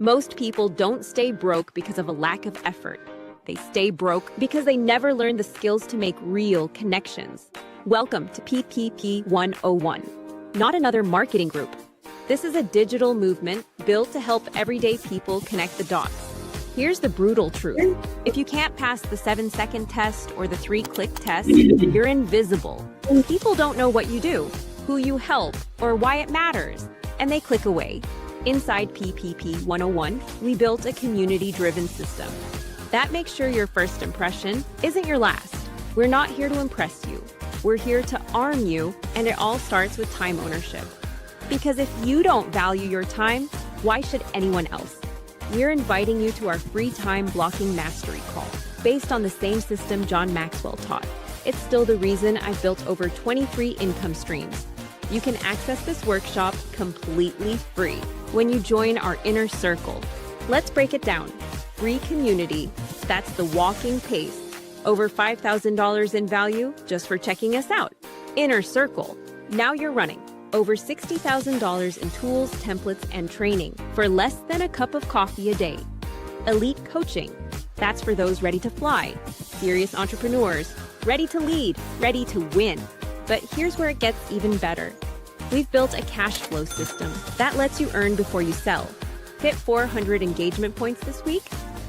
Most people don't stay broke because of a lack of effort. They stay broke because they never learn the skills to make real connections. Welcome to PPP 101, not another marketing group. This is a digital movement built to help everyday people connect the dots. Here's the brutal truth. If you can't pass the 7-second test or the 3-click test, you're invisible. People don't know what you do, who you help, or why it matters, and they click away. Inside PPP 101, we built a community-driven system. That makes sure your first impression isn't your last. We're not here to impress you. We're here to arm you, and it all starts with time ownership. Because if you don't value your time, why should anyone else? We're inviting you to our free time blocking mastery call, based on the same system John Maxwell taught. It's still the reason I've built over 20 free income streams. You can access this workshop completely free when you join our inner circle. Let's break it down. Free community, that's the walking pace. Over $5,000 in value just for checking us out. Inner circle, now you're running. Over $60,000 in tools, templates, and training for less than a cup of coffee a day. Elite coaching, that's for those ready to fly. Serious entrepreneurs, ready to lead, ready to win. But here's where it gets even better. We've built a cash flow system that lets you earn before you sell. Hit 400 engagement points this week?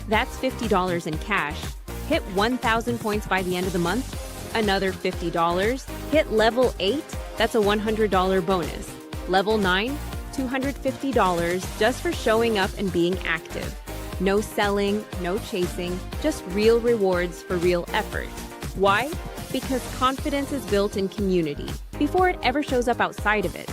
That's $50 in cash. Hit 1,000 points by the end of the month? Another $50. Hit level 8? That's a $100 bonus. Level 9? $250 just for showing up and being active. No selling, no chasing, just real rewards for real effort. Why? Because confidence is built in community before it ever shows up outside of it.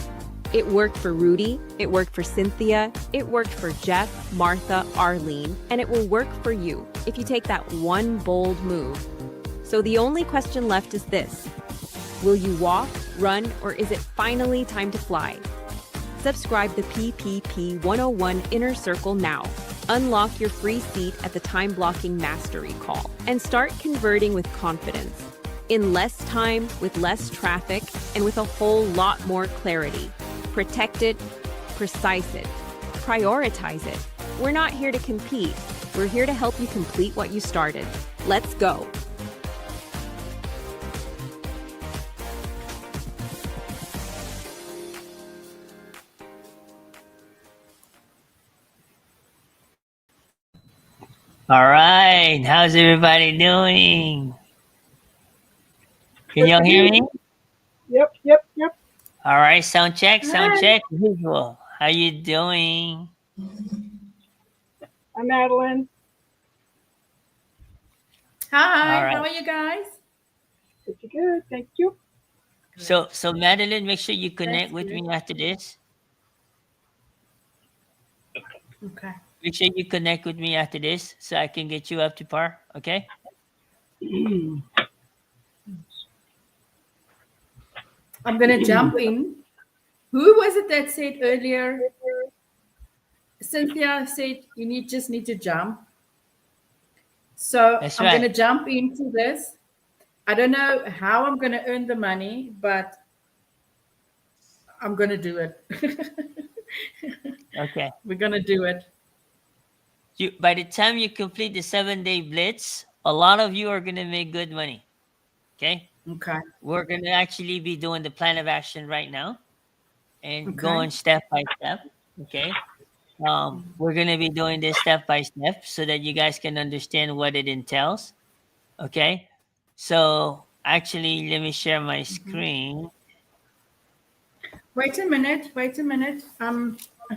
It worked for Rudy, it worked for Cynthia, it worked for Jeff, Martha, Arlene, and it will work for you if you take that one bold move. So the only question left is this. Will you walk, run, or is it finally time to fly? Subscribe to PPP 101 Inner Circle now. Unlock your free seat at the Time Blocking Mastery Call and start converting with confidence. In less time, with less traffic, and with a whole lot more clarity. Protect it, precise it, prioritize it. We're not here to compete. We're here to help you complete what you started. Let's go. All right, how's everybody doing? Can y'all hear me? Yep. All right, sound check. Visual. How you doing? I'm Madeline. Hi, right. How are you guys? Pretty good, thank you. So Madeline, make sure you connect with me after this. Okay. Make sure you connect with me after this so I can get you up to par, okay? I'm going to jump in. Who was it that said earlier? Cynthia said you just need to jump. So That's I'm right. going to jump into this. I don't know how I'm going to earn the money, but I'm going to do it. Okay. We're going to do it. By the time you complete the 7-day blitz, a lot of you are going to make good money, okay? Okay. We're going to actually be doing the plan of action right now and going step by step, okay? We're going to be doing this step by step so that you guys can understand what it entails, okay? So actually, let me share my screen. Wait a minute. I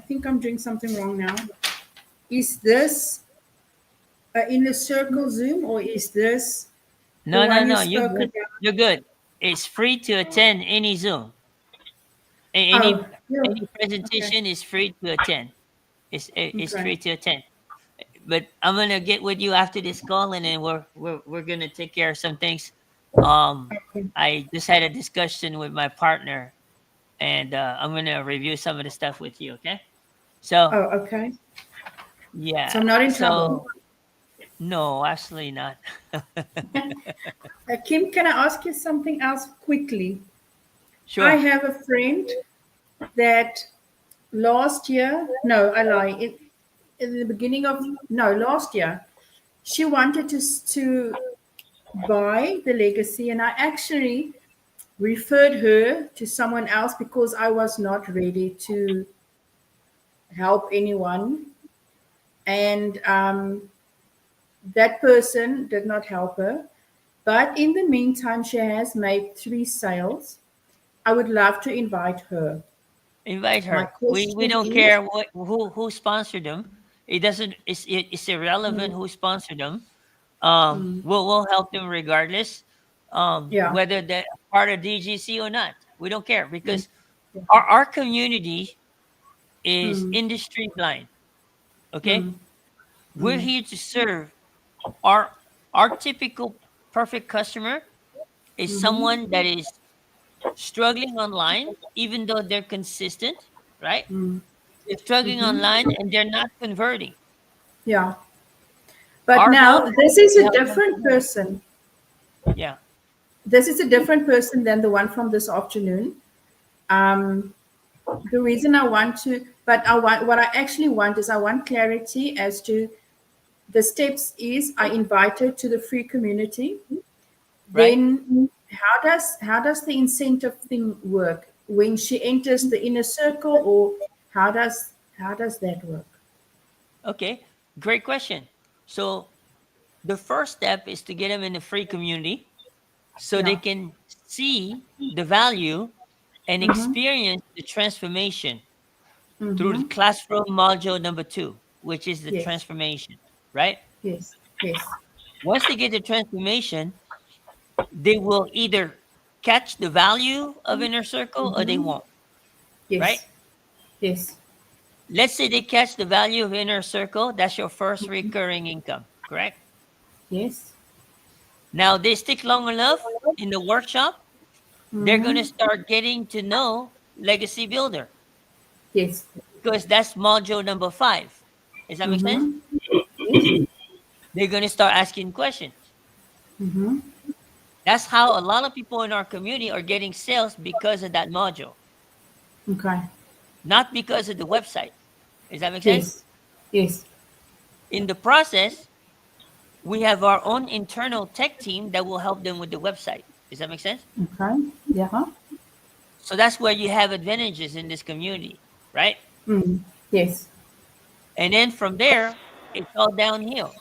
think I'm doing something wrong now. Is this in the circle Zoom or is this? No. You're good. You're good. It's free to attend any Zoom. Any presentation is free to attend. It's free to attend. But I'm gonna get with you after this call, and then we're gonna take care of some things. I just had a discussion with my partner, and I'm gonna review some of the stuff with you. Okay? So. Oh, okay. Yeah. So I'm not in trouble. No, absolutely not. Kim, can I ask you something else quickly? Sure. I have a friend that last year, no, I lie. in the beginning of last year, she wanted to buy the legacy, and I actually referred her to someone else because I was not ready to help anyone, and that person did not help her. But in the meantime, she has made 3 sales. I would love to invite her. Invite My her. We question don't is, care who sponsored them. It doesn't. It's irrelevant who sponsored them. We'll help them regardless. yeah, Whether they're part of DGC or not, we don't care mm, because yeah, our community is mm, industry blind. Okay, mm, we're mm, here to serve our our typical perfect customer is mm-hmm, someone that is struggling online, even though they're consistent, right? mm, They're struggling mm-hmm, online and they're not converting. yeah. But Our now goal this is is to a help them different convert. person. Yeah. This is a different person than the one from this afternoon. Um, the reason I want to, but I want, what I actually want is I want clarity as to the steps is I invite her to the free community. Right. Then how does the incentive thing work when she enters the inner circle, or how does that work? Okay. Great question. So the first step is to get them in the free community so they Yeah. can see the value and Mm-hmm. experience the transformation through the Mm-hmm. classroom module number 2, which is the Yes. transformation, right? Yes. Yes. Once they get the transformation, they will either catch the value of inner circle or they Mm-hmm. won't, right? Yes. Yes. Let's say they catch the value of inner circle, that's your first recurring income, correct? Yes. Now they stick long enough in the workshop, they're going to Mm-hmm. start getting to know Legacy Builder Yes. because that's module number 5. Does that make sense? Mm-hmm. Yes. They're going to start asking questions. Mm-hmm. That's how a lot of people in our community are getting sales because of that module, Okay. not because of the website. Does that make sense? Yes. Yes. In the process, we have our own internal tech team that will help them with the website. Does that make sense? Okay. Yeah. So that's where you have advantages in this community, right? Mm. Yes. And then from there, it's all downhill.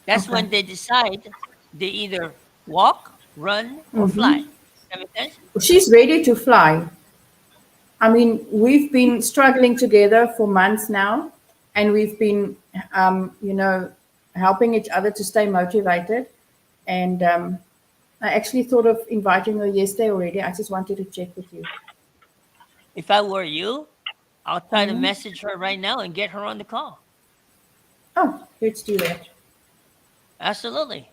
That's Okay. when they decide they either walk, run, or fly. Mm-hmm. Does that make sense? She's ready to fly. I mean, we've been struggling together for months now, and we've been, helping each other to stay motivated. And I actually thought of inviting her yesterday already. I just wanted to check with you. If I were you, I'll try to Hmm. message her right now and get her on the call. Oh, let's do that. Absolutely.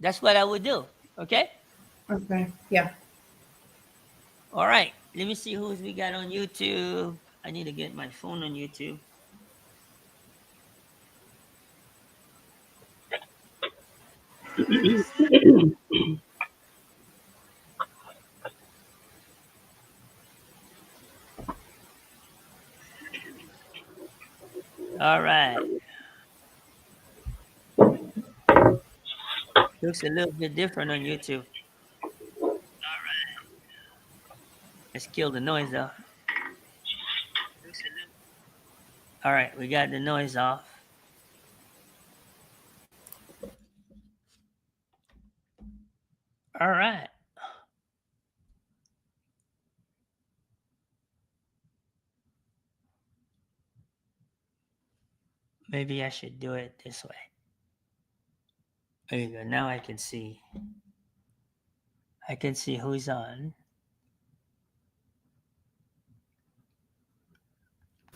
That's what I would do. Okay? Okay. Yeah. All right. Let me see who's we got on YouTube. I need to get my phone on YouTube. Let me see. All right. Looks a little bit different on YouTube. Let's kill the noise though. All right, we got the noise off. All right. Maybe I should do it this way. There you go. Now I can see. I can see who's on.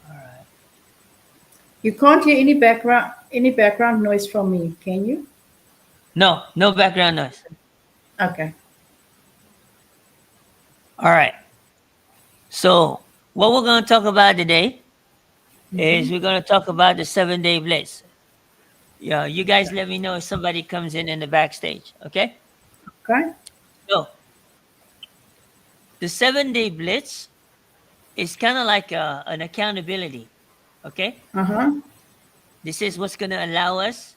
All right. You can't hear any background noise from me, can you? No, no background noise. Okay. All right. So what we're going to talk about today is we're going to talk about the 7-day blitz. Yeah, you guys let me know if somebody comes in the backstage. Okay. Okay. So the 7-day blitz is kind of like an accountability. Okay? Uh-huh. This is what's going to allow us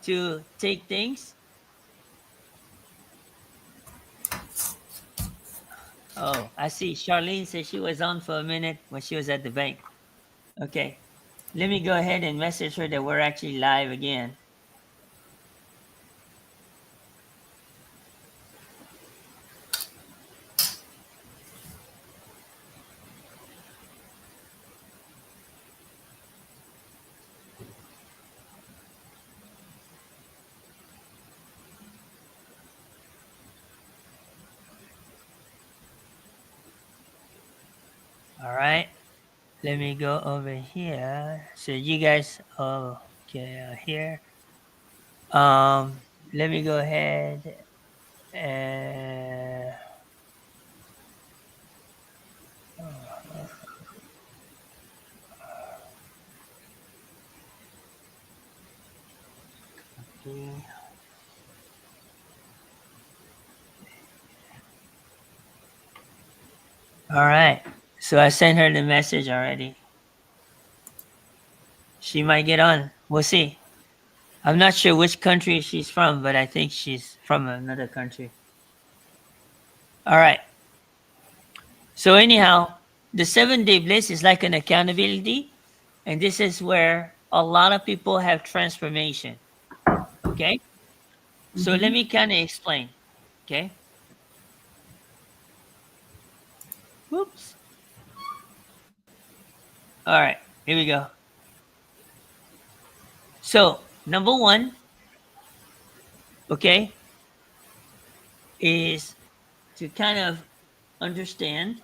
to take things. Oh, I see. Charlene said she was on for a minute when she was at the bank. Okay. Let me go ahead and message her that we're actually live again. All right. Let me go over here. So you guys, okay, here. Let me go ahead and okay. All right. So I sent her the message already. She might get on. We'll see. I'm not sure which country she's from, but I think she's from another country. All right. So anyhow, the 7-day bliss is like an accountability, and this is where a lot of people have transformation. Okay. So let me kind of explain. Okay. Whoops. All right. Here we go. So number one, okay, is to kind of understand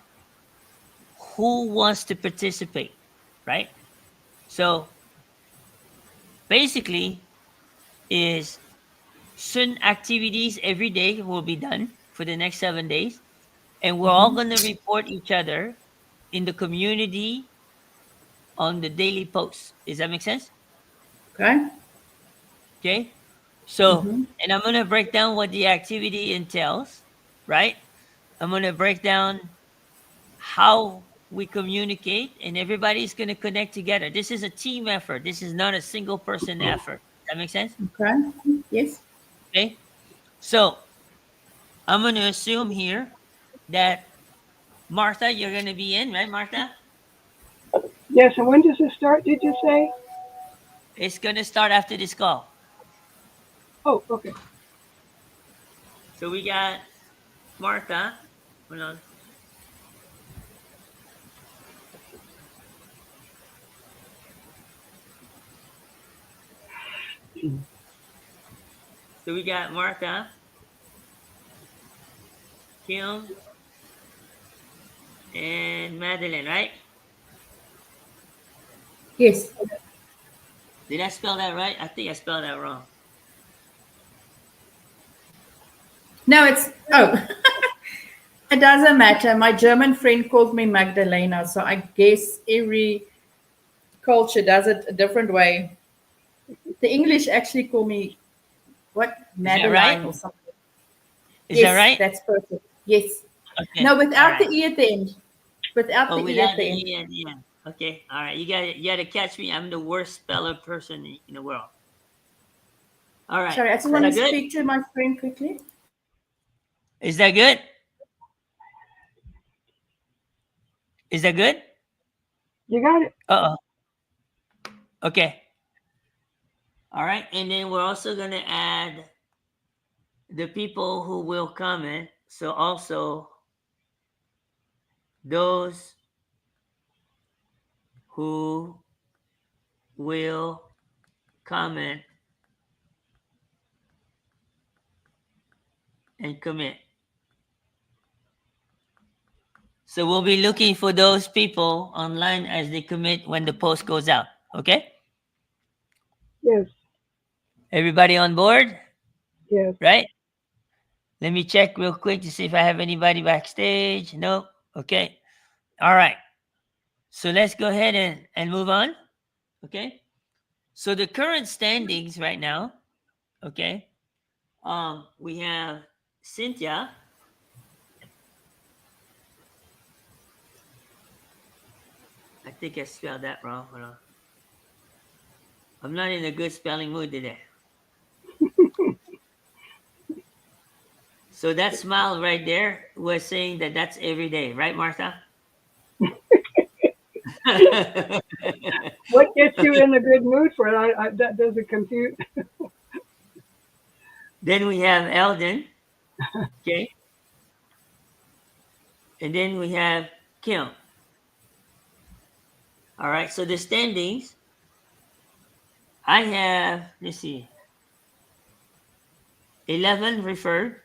who wants to participate, right? So basically, is certain activities every day will be done for the next 7 days, and we're all going to report each other in the community on the daily posts. Does that make sense? Okay. Okay. So, and I'm going to break down what the activity entails, right? I'm going to break down how we communicate, and everybody's going to connect together. This is a team effort. This is not a single person effort. That makes sense? Okay. Yes. Okay. So I'm going to assume here that Martha, you're going to be in, right, Martha? Yes, and when does it start, did you say? It's going to start after this call. Oh, okay. So we got Martha. Hold on. So we got Martha, Kim, and Madeline, right? Yes. Did I spell that right? I think I spelled that wrong. No, it's it doesn't matter. My German friend called me Magdalena, so I guess every culture does it a different way. The English actually call me what? Is that right? Madeline or something. Is that Yes, right? that's perfect. Yes. Okay. No, All without right. the E at the end. Without Oh, the E at without the the end. E at the end. Okay. All right. You got to catch me. I'm the worst speller person in the world. All right. Sorry, I just Is want to that good? speak to my friend quickly. Is that good? Is that good? You got it. Uh-oh. Okay. All right. And then we're also going to add the people who will comment. So also those who will comment and commit. So we'll be looking for those people online as they commit when the post goes out. Okay? Yes, Everybody on board? yes. Right? Let me check real quick to see if I have anybody backstage. Nope. Okay. All right. So let's go ahead and move on. Okay. So the current standings right now, okay. We have Cynthia. I think I spelled that wrong. Hold on. I'm not in a good spelling mood today. So that smile right there was saying that that's every day, right, Martha? What gets you in a good mood for it? That doesn't compute. Then we have Eldon, okay? And then we have Kim. All right, so the standings, I have, let's see, 11 referred.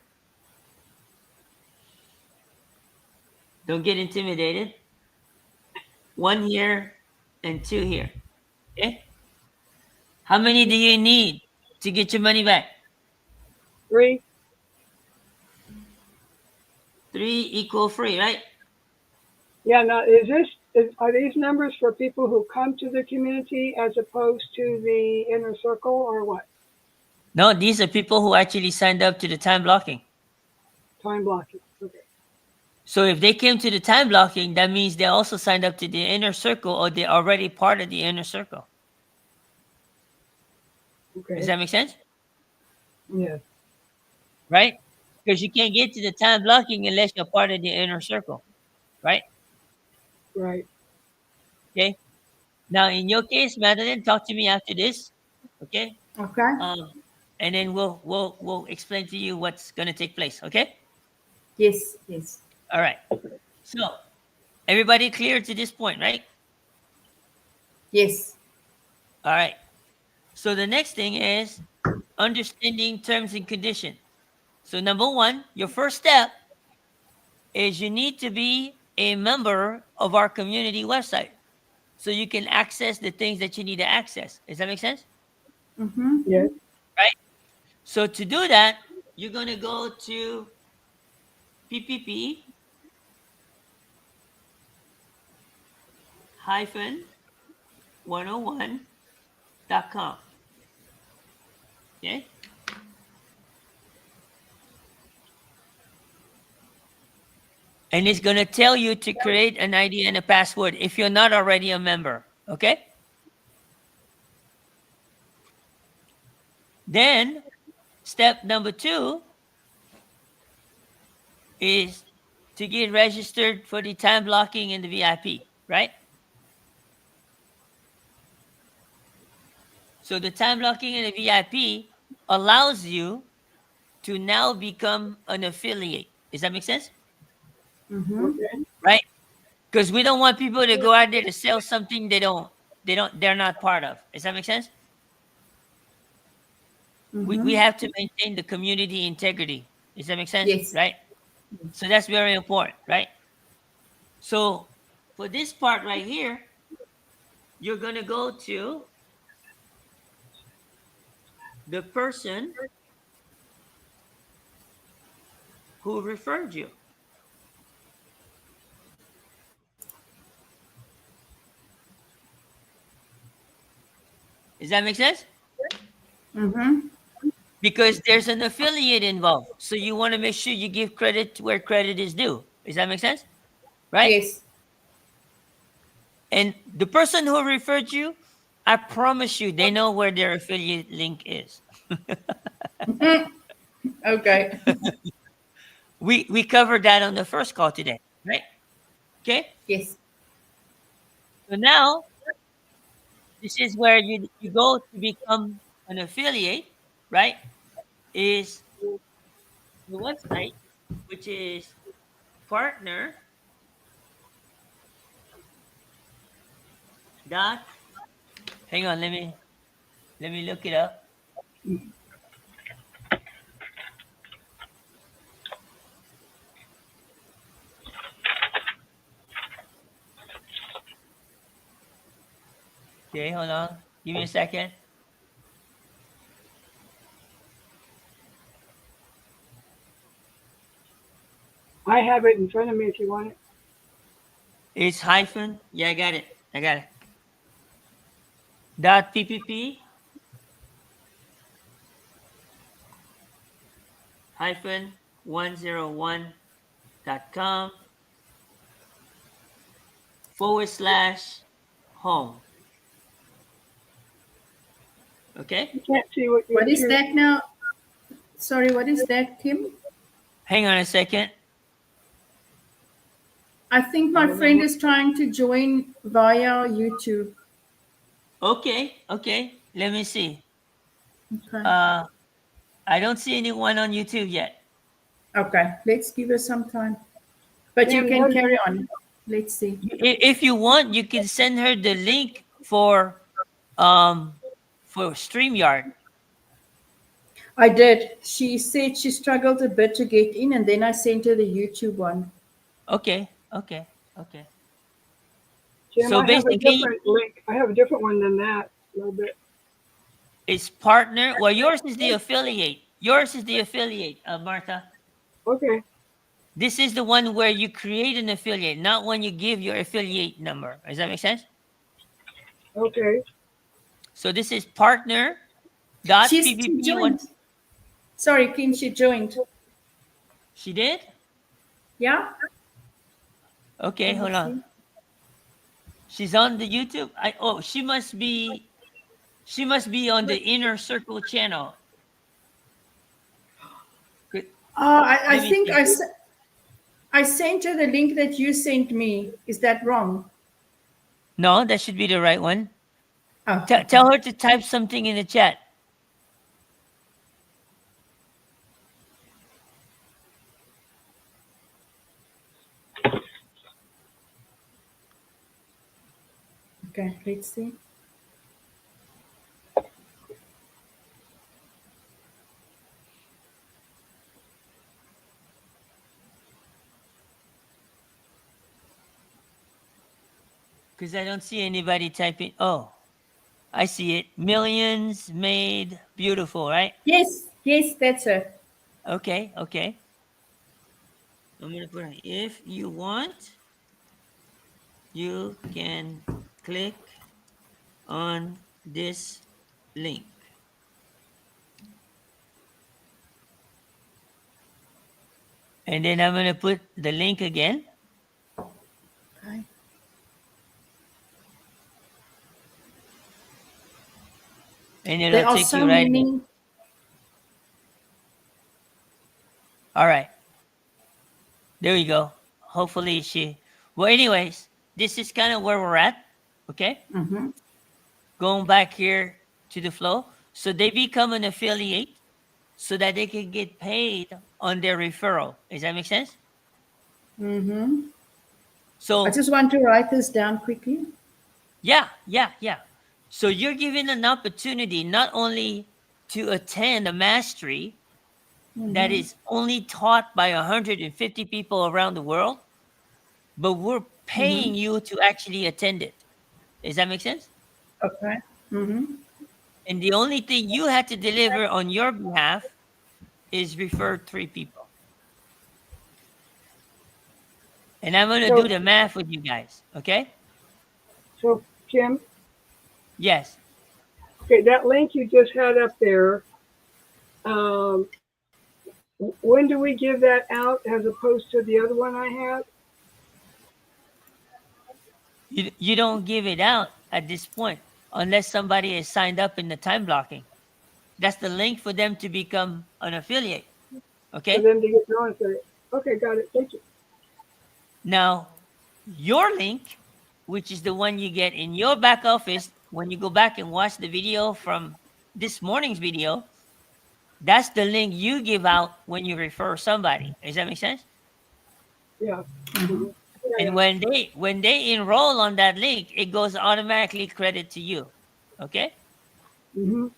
Don't get intimidated. 1 here and 2 here. Okay? How many do you need to get your money back? 3. 3 equal free, right? Yeah. Now, are these numbers for people who come to the community as opposed to the inner circle, or what? No, these are people who actually signed up to the time blocking. Time blocking. Okay. So if they came to the time blocking, that means they also signed up to the inner circle, or they're already part of the inner circle. Okay. Does that make sense? Yeah. Right? Because you can't get to the time blocking unless you're part of the inner circle, right? Right. Okay. Now, in your case, Madeline, talk to me after this, okay? Okay. And then we'll explain to you what's going to take place, okay? Yes. Yes. All right. So everybody clear to this point, right? Yes. All right. So the next thing is understanding terms and conditions. So number one, your first step is you need to be a member of our community website so you can access the things that you need to access. Does that make sense? Mm-hmm. Yes. Right? So to do that, you're going to go to PPP hyphen 101.com. Okay? And it's going to tell you to create an ID and a password if you're not already a member. Okay? Then, step number 2 is to get registered for the time blocking and the VIP, right? So the time blocking and the VIP allows you to now become an affiliate. Does that make sense? Mm-hmm. Okay. Right? Because we don't want people to go out there to sell something they're not part of. Does that make sense? We Mm-hmm. have to maintain the community integrity. Does that make sense? Yes. Right? So that's very important, right? So for this part right here, you're going to go to the person who referred you. Does that make sense? Mm-hmm. Because there's an affiliate involved. So you want to make sure you give credit where credit is due. Does that make sense? Right? Yes. And the person who referred you, I promise you, they know where their affiliate link is. Okay. We covered that on the first call today, right? Okay. Yes. So now this is where you go to become an affiliate, right? Is the website, which is partner dot. Hang on, let me look it up. Okay, hold on. Give me a second. I have it in front of me if you want it. It's hyphen. Yeah, I got it. I got it. Dot ppp hyphen 101.com /home. Okay. You can't see what you're What is that now? Sorry, what is that, Kim? Hang on a second. I think my friend is trying to join via YouTube. Okay. Okay. Let me see. Okay. I don't see anyone on YouTube yet. Okay, let's give her some time. But you Kim, can carry on. Let's see. If you want, you can send her the link for StreamYard. I did. She said she struggled a bit to get in, and then I sent her the YouTube one. Okay. Okay. Okay. Jim, So I have a basically, different link. I have a different one than that a little bit. it's partner. Well, yours is the affiliate. Yours is the affiliate, Martha. Okay. This is the one where you create an affiliate, not when you give your affiliate number. Does that make sense? Okay. So this is partner dot She ppp1. joined. Sorry, Kim, she joined. She did? Yeah? Okay, Let me hold on. see. She's on the YouTube. She must be on the Inner Circle channel. I Let me think see. I sent her the link that you sent me. Is that wrong? No, that should be the right one. Oh, Tell her to type something in the chat. okay. Let's see. Because I don't see anybody typing. Oh, I see it. Millions made beautiful, right? Yes, that's her. Okay, okay. I'm going to put it. If you want, you can click on this link. And then I'm going to put the link again. Okay. And it'll There are take so you right many. in. All right. There we go. Hopefully well, anyways, this is kind of where we're at. Okay. Mm-hmm. Going back here to the flow. So they become an affiliate so that they can get paid on their referral. Does that make sense? Mm-hmm. So I just want to write this down quickly. yeah. So you're given an opportunity not only to attend a mastery that is only taught by 150 people around the world, but we're paying you to actually attend it. Does that make sense? Okay. Mm-hmm. And the only thing you had to deliver on your behalf is refer 3 people. And I'm going to do the math with you guys. Okay? So, Kim, Yes. okay, that link you just had up there, when do we give that out as opposed to the other one I had? You don't give it out at this point unless somebody is signed up in the time blocking. That's the link for them to become an affiliate. For Okay? them to get going. Okay, got it. Thank you. Now, your link, which is the one you get in your back office when you go back and watch the video from this morning's video, that's the link you give out when you refer somebody. Does that make sense? Yeah. Mm-hmm. And when they enroll on that link, it goes automatically credit to you. Okay? Mm-hmm.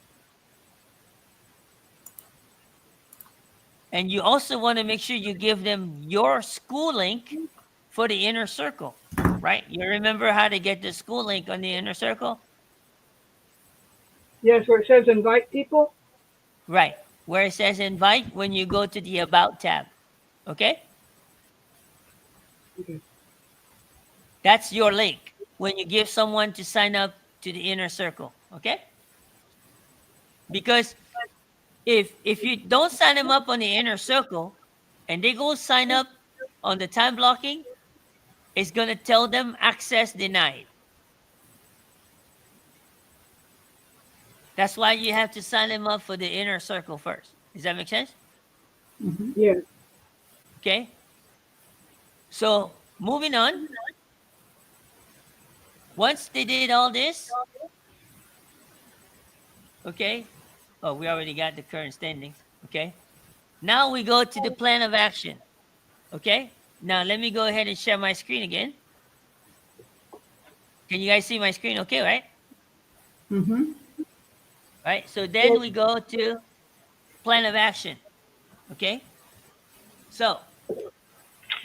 And you also want to make sure you give them your school link for the inner circle, right? You remember how to get the school link on the inner circle? Yes, where it says invite people. Right. Where it says invite when you go to the about tab. Okay? Okay. That's your link when you give someone to sign up to the inner circle. Okay? Because if you don't sign them up on the inner circle and they go sign up on the time blocking, it's going to tell them access denied. That's why you have to sign them up for the inner circle first. Does that make sense? Yes. Okay. So moving on. Once they did all this, okay. Oh, we already got the current standings. Okay. Now we go to the plan of action. Okay. Now let me go ahead and share my screen again. Can you guys see my screen? Okay, right? Mm-hmm. Right. So then we go to plan of action. Okay. So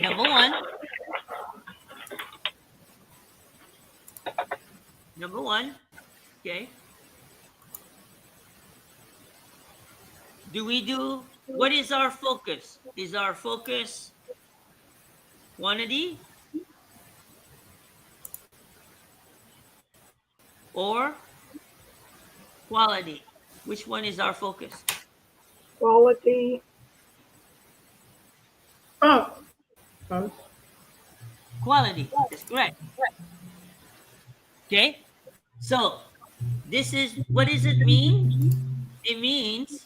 number one, okay. What is our focus? Is our focus quantity or quality? Which one is our focus? Quality. Oh, both. Quality. That's correct. Okay. So what does it mean? It means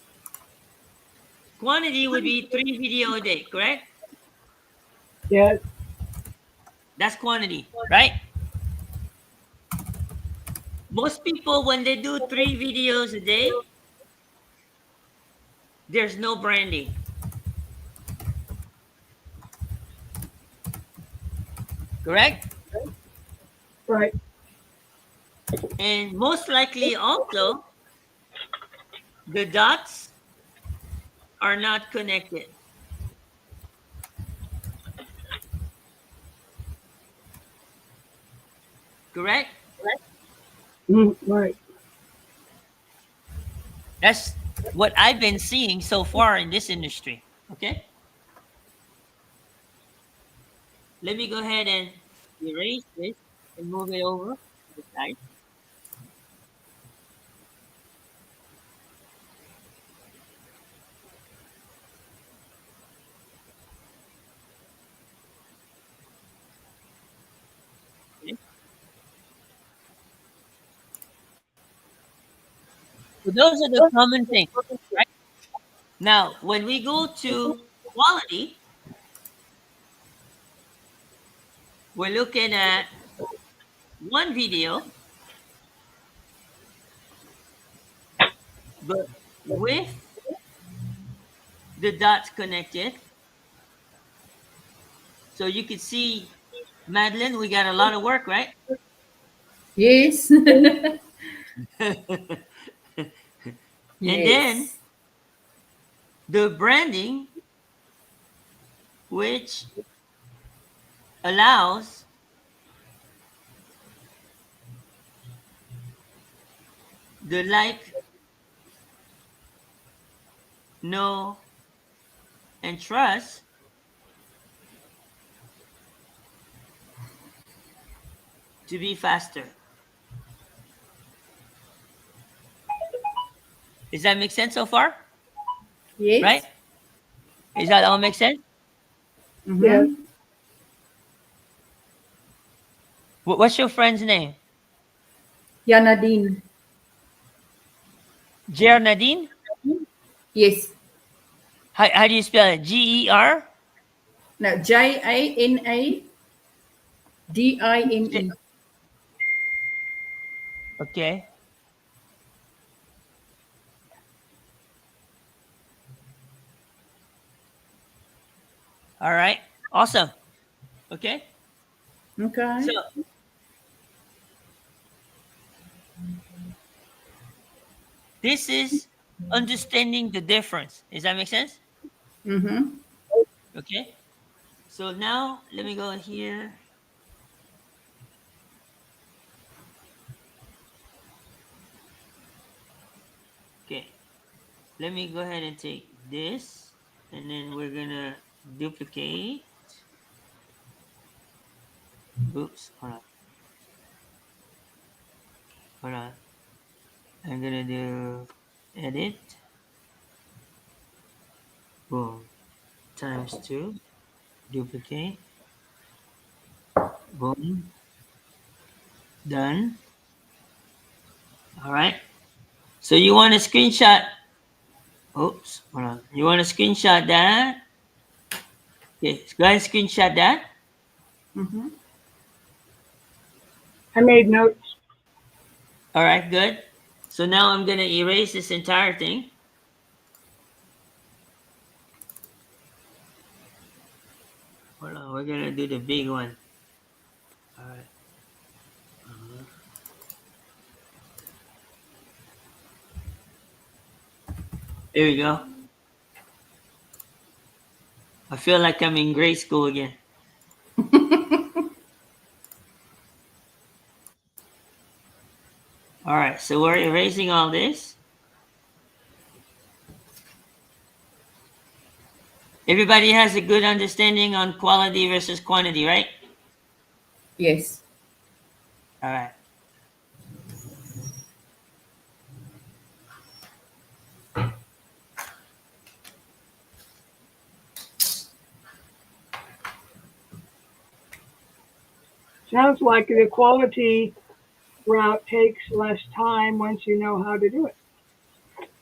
quantity would be 3 video a day, correct? Yes. That's quantity, right? Most people, when they do 3 videos a day, there's no branding. Correct? Right. And most likely also, the dots are not connected. Correct? Right. That's what I've been seeing so far in this industry. Okay? Let me go ahead and erase this and move it over to the side. Okay? So those are the common things, right? Now, when we go to quality, we're looking at one video, but with the dots connected. So you can see, Madeline, we got a lot of work, right? Yes. And then Yes. the branding, which allows the like, know, and trust to be faster. Does that make sense so far? Right? Yes. Does that all make sense? Yes. Mm-hmm. What's your friend's name? Yeah, Nadine. Jer Nadine? Yes. How do you spell it? G-E-R? No, JANADINE. Okay. All right. Awesome. Okay. Okay. So this is understanding the difference. Does that make sense? Mm-hmm. Okay. So now let me go here. Okay. Let me go ahead and take this, and then we're gonna duplicate. Oops. Hold on. Hold on. I'm gonna do edit. Boom. Times 2. Duplicate. Boom. Done. All right. So you want to screenshot. Oops, hold on. You want to screenshot that? Okay, go ahead and screenshot that. Mm-hmm. I made notes. All right, good. So now I'm going to erase this entire thing. Hold on, we're going to do the big one. All right. There we go. I feel like I'm in grade school again. All right, so we're erasing all this. Everybody has a good understanding on quality versus quantity, right? Yes. All right. Sounds like the quality route takes less time once you know how to do it.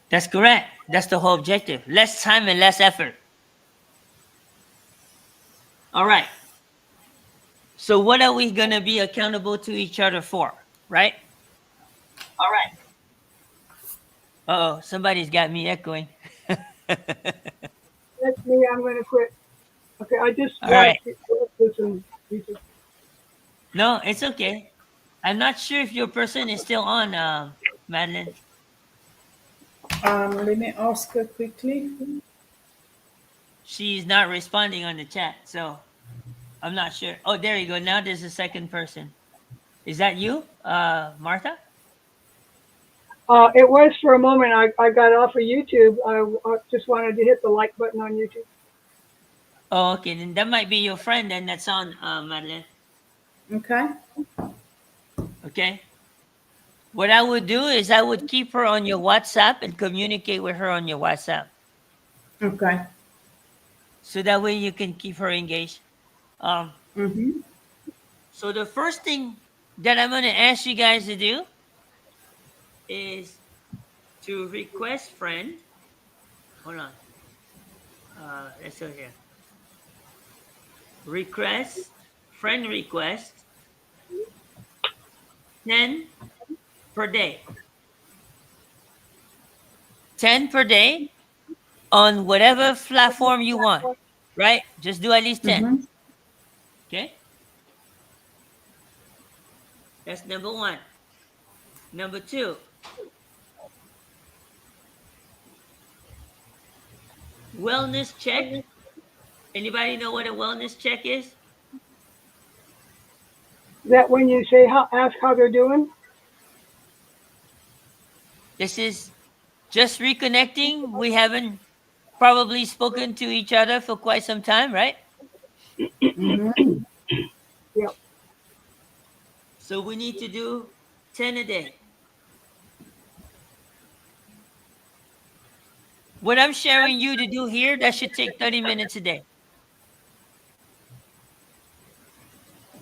That's correct. That's the whole objective. Less time and less effort. All right. So what are we going to be accountable to each other for, right? All right. Uh-oh, somebody's got me echoing. That's me. I'm going to quit. Okay, I just All got right. to do some pieces. No, it's okay. I'm not sure if your person is still on, Madeline. Let me ask her quickly. She's not responding on the chat, so I'm not sure. Oh, there you go. Now there's a second person. Is that you, Martha? It was for a moment. I got off of YouTube. I just wanted to hit the like button on YouTube. Oh, okay. Then that might be your friend then that's on, Madeline. Okay. Okay. What I would do is I would keep her on your WhatsApp and communicate with her on your WhatsApp. Okay. So that way you can keep her engaged. Mm-hmm. So the first thing that I'm going to ask you guys to do is to request friend. Hold on. Let's go here. Request, friend request, 10 per day. 10 per day on whatever platform you want, right? Just do at least 10. Mm-hmm. Okay? That's number one. Number two, wellness check. Anybody know what a wellness check is? That when you say ask how they're doing. This is just reconnecting. We haven't probably spoken to each other for quite some time, right? Mm-hmm. Yep. So we need to do 10 a day. What I'm sharing you to do here, that should take 30 minutes a day.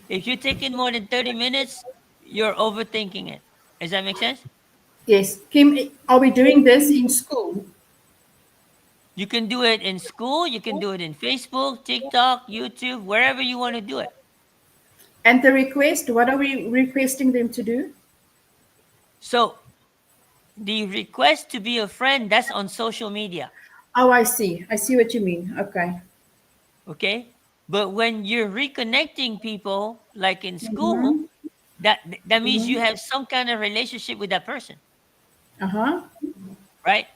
If you're taking more than 30 minutes, you're overthinking it. Does that make sense? Yes. Kim, are we doing this in school? You can do it in school, you can do it in Facebook, TikTok, YouTube, wherever you want to do it. And the request, what are we requesting them to do? So the request to be a friend, that's on social media. Oh, I see. I see what you mean. Okay. Okay? But when you're reconnecting people, like in school, Mm-hmm. that means you Mm-hmm. have some kind of relationship with that person, Uh-huh. right?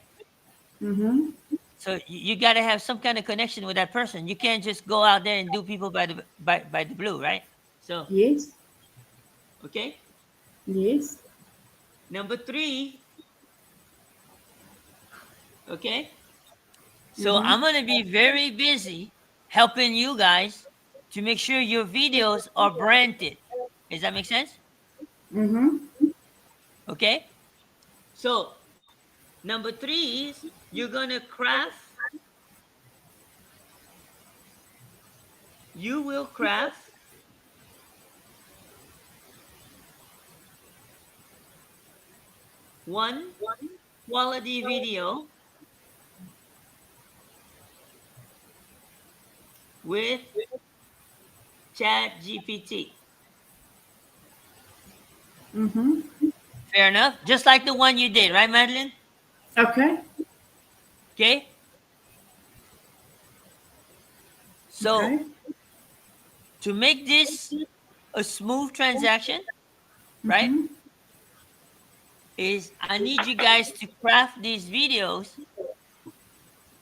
Mm-hmm. So you got to have some kind of connection with that person. You can't just go out there and do people by the blue, right? So Yes. okay. Yes. Number three, okay. So Mm-hmm. I'm gonna be very busy helping you guys to make sure your videos are branded. Does that make sense? Mm-hmm. Okay. So number three is you're gonna craft. You will craft one quality video with Chat GPT. Mm-hmm. Fair enough. Just like the one you did, right, Madeline? Okay. Okay. So Okay. to make this a smooth transaction, right, Mm-hmm. is I need you guys to craft these videos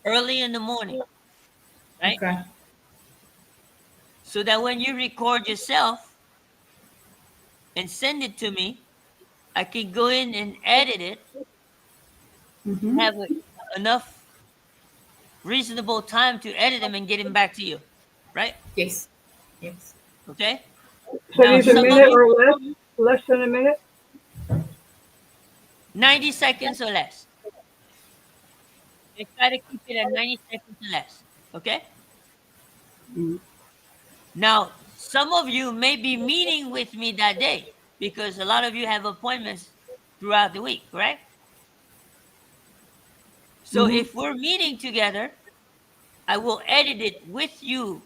early in the morning, right? Okay. So that when you record yourself and send it to me, I can go in and edit it and Mm-hmm. have enough reasonable time to edit them and get them back to you, right? Yes. Yes. Okay. So Now, these a some of minute you, or less than a minute? 90 seconds or less. I try to keep it at 90 seconds or less. Okay. Mhm. Now, some of you may be meeting with me that day because a lot of you have appointments throughout the week, correct? So Mhm. if we're meeting together, I will edit it with you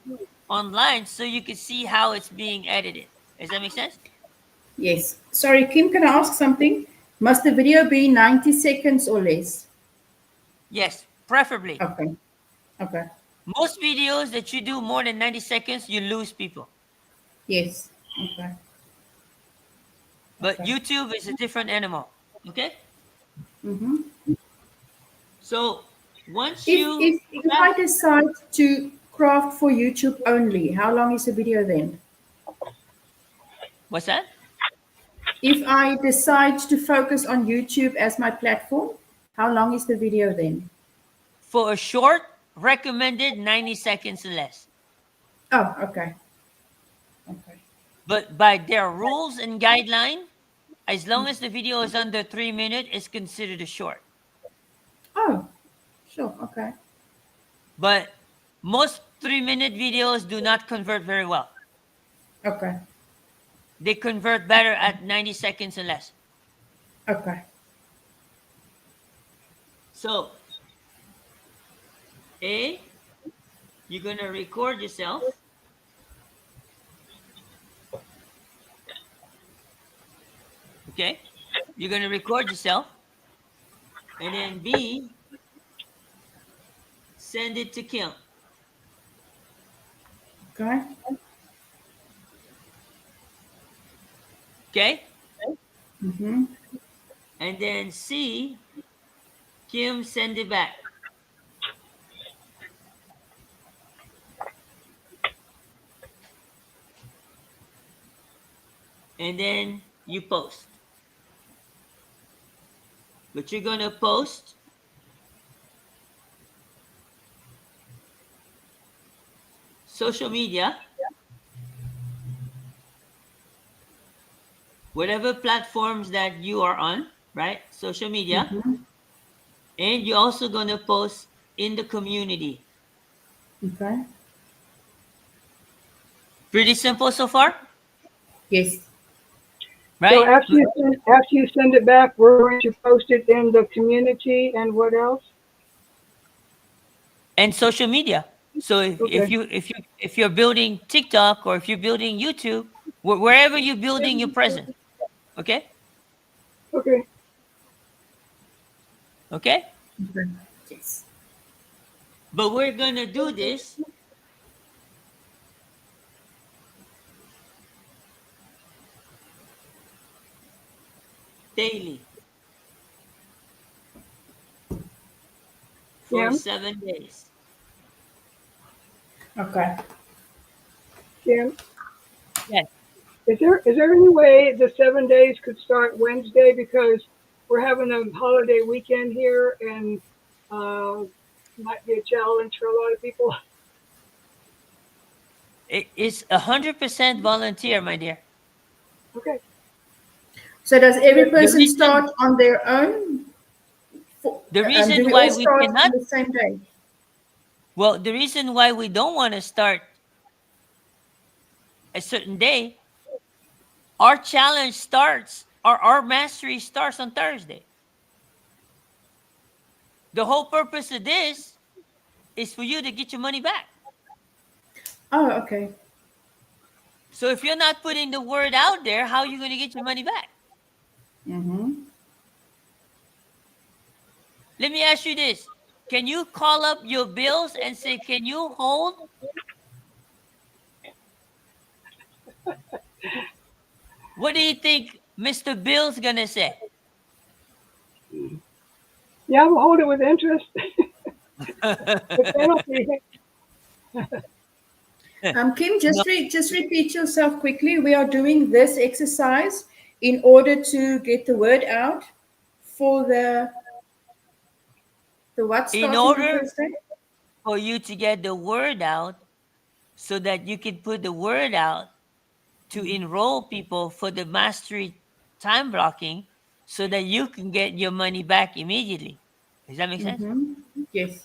online so you can see how it's being edited. Does that make sense? Yes. Sorry, Kim, can I ask something? Must the video be 90 seconds or less? Yes, preferably. Okay. Okay. Most videos that you do more than 90 seconds, you lose people. Yes. Okay. But Okay. YouTube is a different animal. Okay? Mm-hmm. So once If you if if I decide to craft for YouTube only, how long is the video then? what's that? If I decide to focus on YouTube as my platform, how long is the video then? For a short, recommended 90 seconds or less. Oh, okay. Okay. But by their rules and guideline, as long as the video is under 3 minutes, it's considered a short. Oh, sure. Okay. But most 3 minute videos do not convert very well. Okay. They convert better at 90 seconds or less. Okay. So, you're going to record yourself. Okay? You're going to record yourself. And then B, send it to Kim. Okay. Okay? Mm-hmm. And then C, Kim, send it back. And then you post. But you're going to post social media, whatever platforms that you are on, right? Social media. Mm-hmm. And you're also going to post in the community. Okay. Pretty simple so far, Yes. So right? after you send it back, we're going to post it in the community and what else? And social media. So Okay. if you're building TikTok or if you're building YouTube, wherever you're building your presence, okay? Okay. Okay? Okay. Yes. But we're going to do this daily for Kim, 7 days. Okay. Kim, Yes. is there any way the 7 days could start Wednesday because we're having a holiday weekend here and might be a challenge for a lot of people. It's 100% volunteer, my dear. Okay. So does every Good. The person reason start on their own? the Do reason we all why we start cannot on the same day? well, the reason why we don't want to start a certain day, our challenge starts, our mastery starts on Thursday. The whole purpose of this is for you to get your money back. Oh, okay. So if you're not putting the word out there, how are you going to get your money back? Mm-hmm. Let me ask you this. Can you call up your bills and say, can you hold? What do you think Mr. Bill's going to say? Yeah, we'll hold it with interest. The penalty. Kim, No. just repeat yourself quickly. We are doing this exercise in order to get the word out for the what In starting on order Thursday? for you to get the word out so that you can put the word out to enroll people for the mastery time blocking so that you can get your money back immediately. Does that make sense? Mm-hmm. Yes.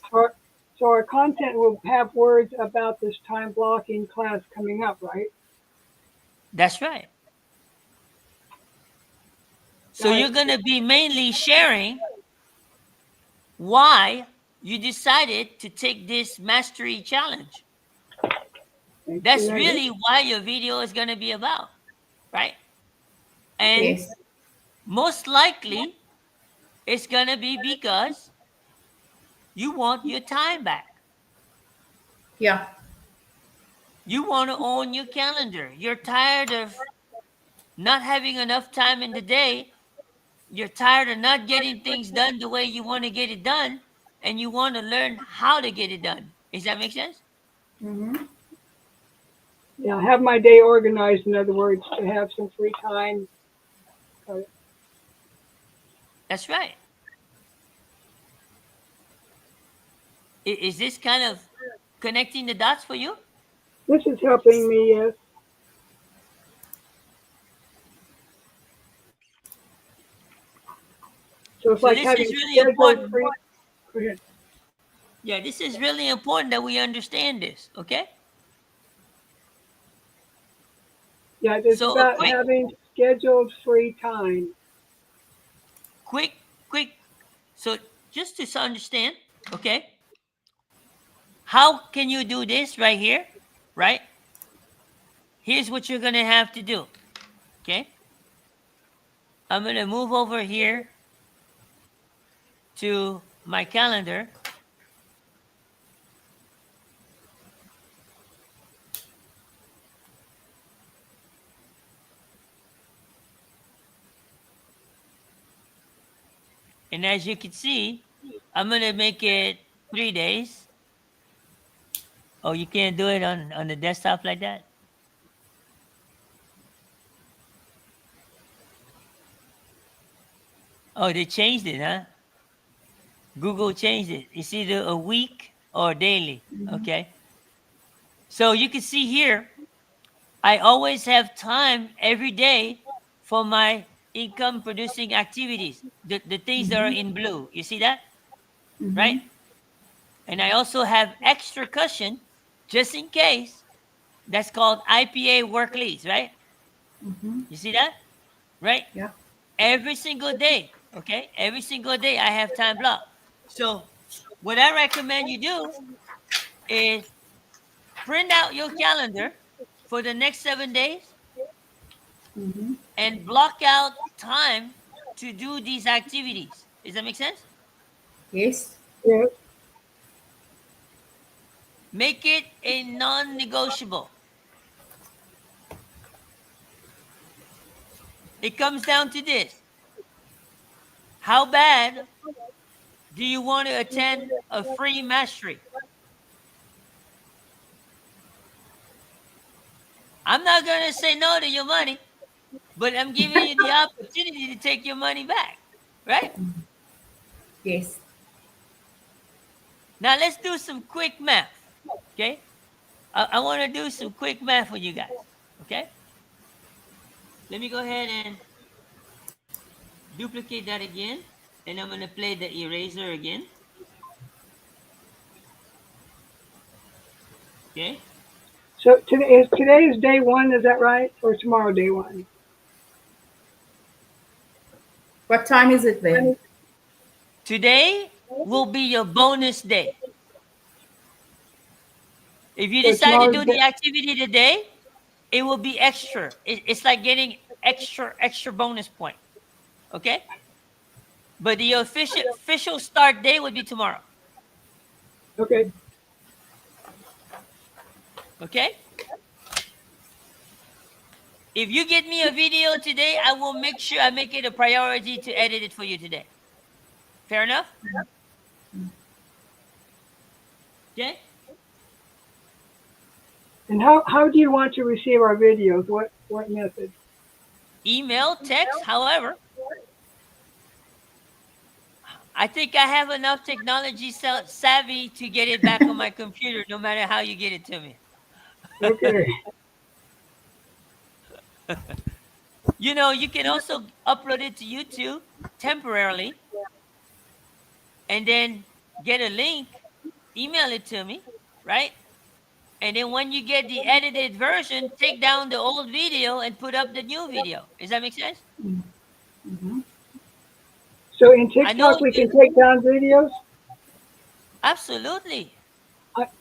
So our content will have words about this time blocking class coming up, right? That's right. So Got you're it. going to be mainly sharing why you decided to take this mastery challenge. That's really why your video is going to be about, right? And Yes. most likely it's going to be because you want your time back. Yeah. You want to own your calendar. You're tired of not having enough time in the day. You're tired of not getting things done the way you want to get it done, and you want to learn how to get it done. Does that make sense? Mm-hmm. Yeah, have my day organized, in other words, to have some free time. That's right. Is this kind of connecting the dots for you? This is helping me, yes. So it's So like this is having really scheduled important. free. Go ahead. Yeah, this is really important that we understand this, okay? Yeah, it's So a about having scheduled free time. quick, quick. So just to understand, okay? How can you do this right here, right? Here's what you're going to have to do, okay? I'm going to move over here to my calendar. And as you can see, I'm going to make it 3 days. Oh, you can't do it on the desktop like that? Oh, they changed it, huh? Google changed it. It's either a week or daily. Okay. So you can see here, I always have time every day for my income producing activities, the things that are in blue. You see that? Right? Mm-hmm. And I also have extra cushion just in case. That's called IPA work leads, right? Mm-hmm. You see that? Right? Yeah. Every single day. Okay. Every single day I have time block. So what I recommend you do is print out your calendar for the next 7 days Mm-hmm. and block out time to do these activities. Does that make sense? Yes. Yes. Make it a non-negotiable. It comes down to this. How bad do you want to attend a free mastery? I'm not going to say no to your money, but I'm giving you the opportunity to take your money back, right? Yes. Now let's do some quick math, okay? I want to do some quick math with you guys, okay? Let me go ahead and duplicate that again, and I'm going to play the eraser again, okay? So today is day one, is that right? Or tomorrow day one? What time is it there? Today will be your bonus day. If you So decide to tomorrow's do the activity today, it will be extra. It's like getting extra bonus point. Okay? But the official start day would be tomorrow. okay. Okay? If you get me a video today, I will make sure I make it a priority to edit it for you today. Fair enough? Okay? And how do you want to receive our videos? What method? Email, text, however. I think I have enough technology savvy to get it back on my computer no matter how you get it to me. Okay. You can also upload it to YouTube temporarily and then get a link, email it to me, right? And then when you get the edited version, take down the old video and put up the new video. Does that make sense? Mm-hmm. So in I know TikTok we you. can take down videos. Absolutely.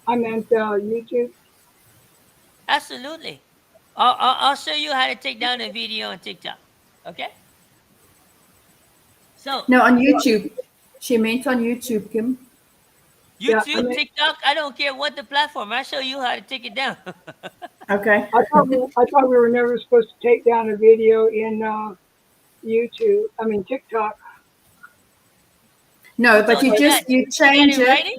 I meant YouTube. Absolutely. I'll show you how to take down a video on TikTok. Okay? So, No, on YouTube. She meant on YouTube, Kim. Yeah, I YouTube, meant TikTok, I don't care what the platform. I'll show you how to take it down. Okay. I thought we were never supposed to take down a video in YouTube. I mean TikTok. No, Who but told you you that? just Did you you see that change in it. writing?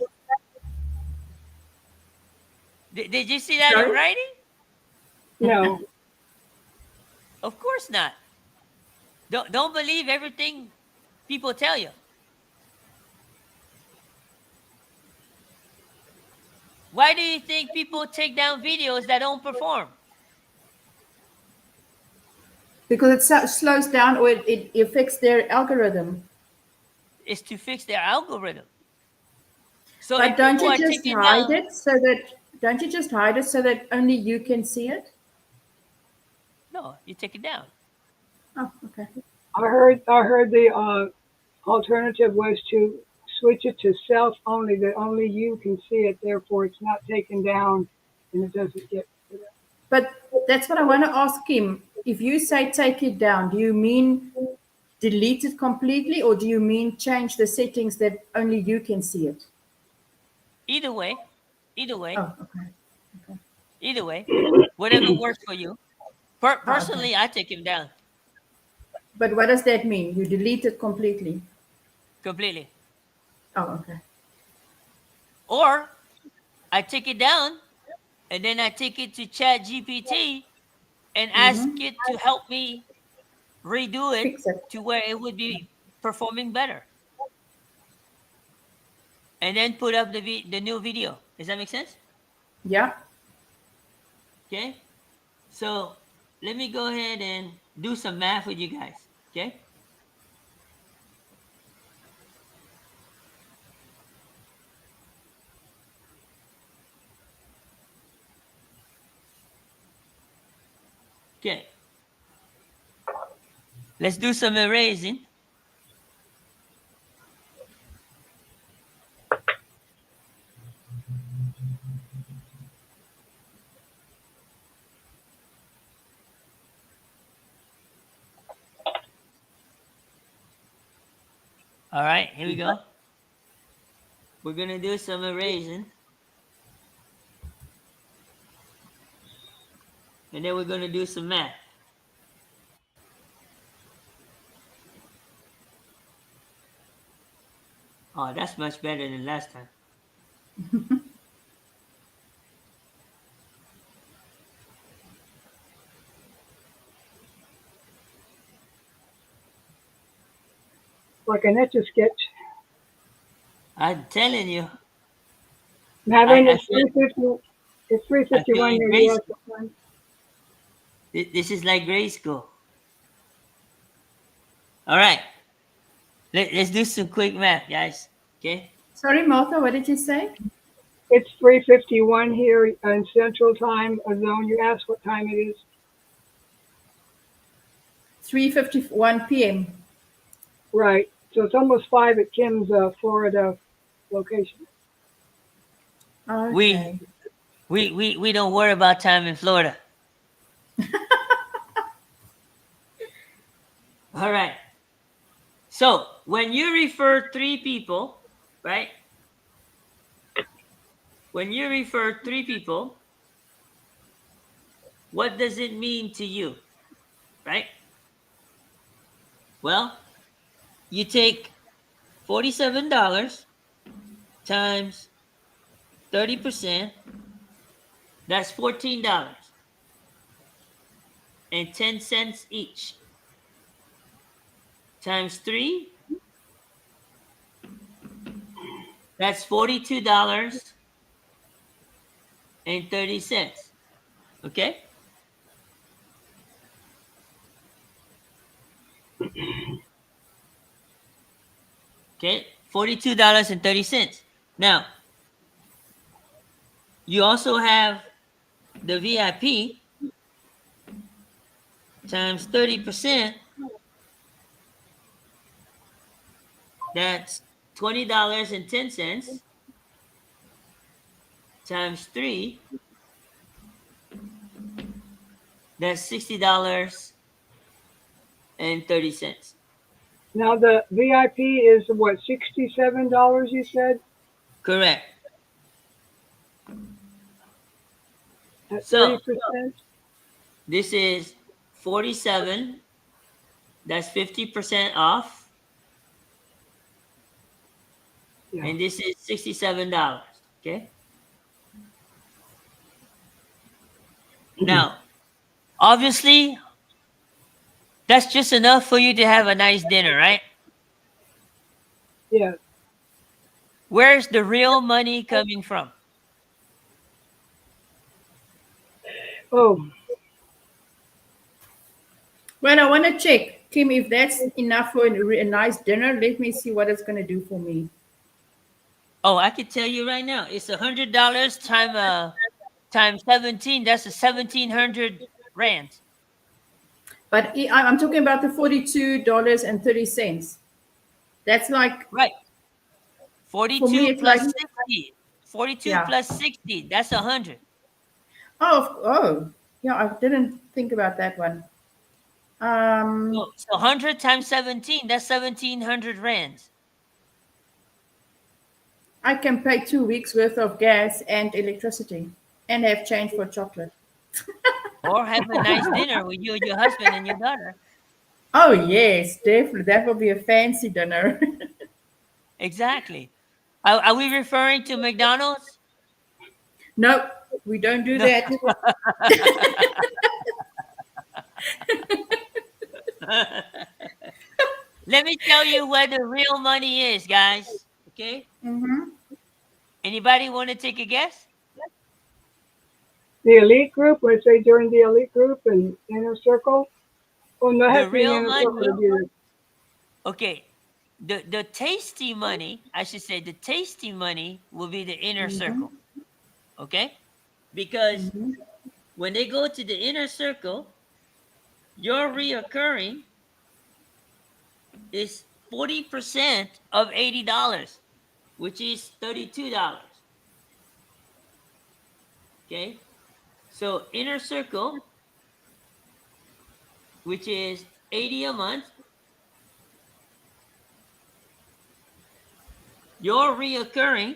Did you see that in Sorry? writing? No. Of course not. Don't believe everything people tell you. Why do you think people take down videos that don't perform? Because it slows down or it affects their algorithm. It's to fix their algorithm. So But if people are taking down, don't you just hide it so that only you can see it? no, you take it down. Oh, okay. I heard the alternative was to switch it to self only, that only you can see it. Therefore, it's not taken down, and it doesn't get. But that's what I want to ask him. If you say take it down, do you mean delete it completely or do you mean change the settings that only you can see it? Either way, either way, Oh, okay. either way, whatever works for you. Oh, okay. Personally, I take him down But what does that mean? You delete it completely? completely. Oh, okay. Or I take it down and then I take it to Chat GPT and ask Mm-hmm. it to help me redo it Fix it. to where it would be performing better. And then put up the new video. Does that make sense? Yeah. Okay. So let me go ahead and do some math with you guys. Okay. Okay. Let's do some erasing. All right, here we go. We're going to do some erasing. And then we're going to do some math. Oh, that's much better than last time. Like an etch a sketch. I'm telling you, Madeline, I it's feel 350. It's I feel 351 in near grade the school. one. This is like grade school. All right, let's do some quick math, guys. Okay. Sorry, Martha, what did you say? It's 351 here in Central Time Zone. You asked what time it is. 3:51 p.m. Right. So it's almost 5 at Kim's Florida location. Okay. We don't worry about time in Florida. All right. So when you refer 3 people, right? When you refer 3 people, what does it mean to you, right? Well, you take $47 times 30%, that's $14.10 each, times 3, that's $42.30. Okay? Okay, $42.30. Now, you also have the VIP times 30%, that's $20.10 times 3, that's $60.30. Now the VIP is what, $67 you said? Correct. At So 30%? this is 47, that's 50% off, Yeah. and this is $67. Okay. Now, obviously, that's just enough for you to have a nice dinner, right? Yeah. Where's the real money coming from? Oh, Well, I want to check, Kim, if that's enough for a nice dinner. Let me see what it's going to do for me. Oh, I can tell you right now, it's $100 times 17. That's a 1,700 rands. But I'm talking about the $42.30. That's like, Right. for me, 42 it's like, plus 60. 42 yeah. plus 60. That's 100. Oh, yeah, I didn't think about that one. So 100 times 17. That's 1,700 rands. I can pay 2 weeks worth of gas and electricity and have change for chocolate. Or have a nice dinner with you, your husband, and your daughter. Oh, yes, definitely. That will be a fancy dinner. Exactly. Are we referring to McDonald's? No, we don't do No. that. Let me tell you where the real money is, guys. Okay? Mm-hmm. Anybody want to take a guess? the elite group, when they join the elite group and inner circle. Well, no, it has The to be an real inner circle to money, do this. okay. The tasty money, I should say, the tasty money will be the inner circle. Okay? Because when they go to the inner circle, your reoccurring is 40% of $80, which is $32. Okay? So inner circle, which is 80 a month, your reoccurring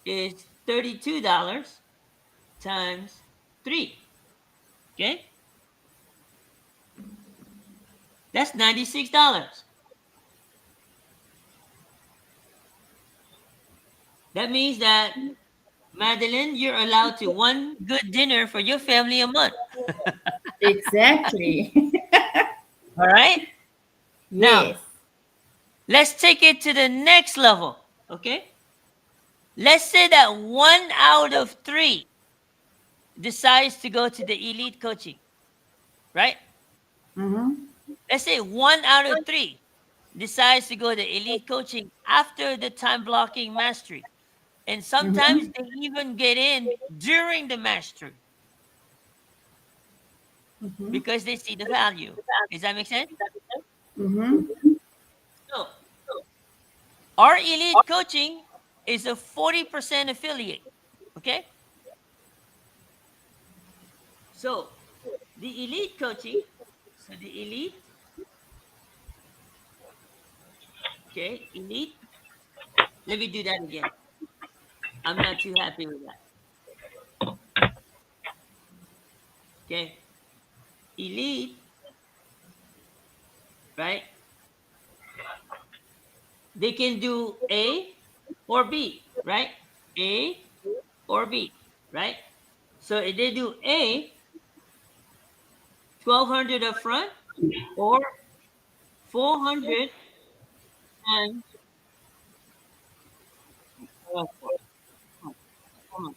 is $32 times 3. Okay? That's $96. That means that, Madeline, you're allowed to one good dinner for your family a month. Exactly. All right? Now, Yes. let's take it to the next level. Okay? Let's say that 1 out of 3 decides to go to the elite coaching, right? Mm-hmm. Let's say 1 out of 3 decides to go to elite coaching after the time blocking mastery. And sometimes Mm-hmm. they even get in during the mastery Mm-hmm. because they see the value. Does that make sense? Mm-hmm. So Our elite coaching is a 40% affiliate. Okay? So the elite coaching, so the elite, okay, elite. Let me do that again. I'm not too happy with that. Okay. Elite, right? They can do A or B, right? A or B, right? So if they do A, 1,200 up front, or 400 times. Come on,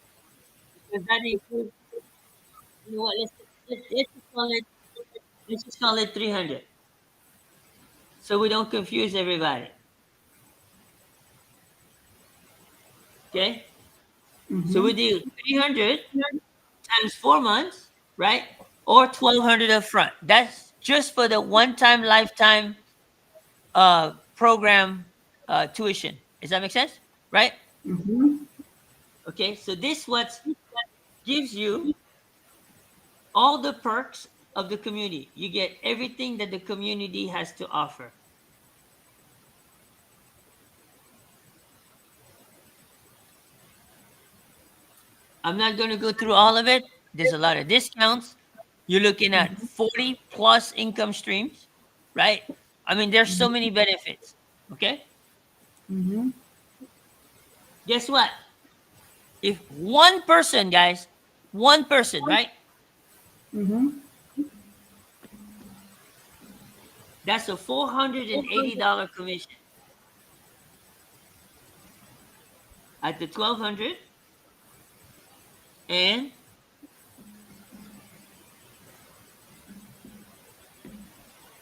because that includes. You know what? Let's just call it. Let's just call it 300, so we don't confuse everybody. Okay. So we do 300 times 4 months, right? Or 1,200 up front. That's just for the one-time lifetime program tuition. Does that make sense? Right? Okay, so this what gives you all the perks of the community. You get everything that the community has to offer. I'm not going to go through all of it. There's a lot of discounts. You're looking at 40 plus income streams, right? I mean, there's so many benefits. Okay. Guess what? If one person, guys, one person, right? That's a $480 commission at the 1,200 and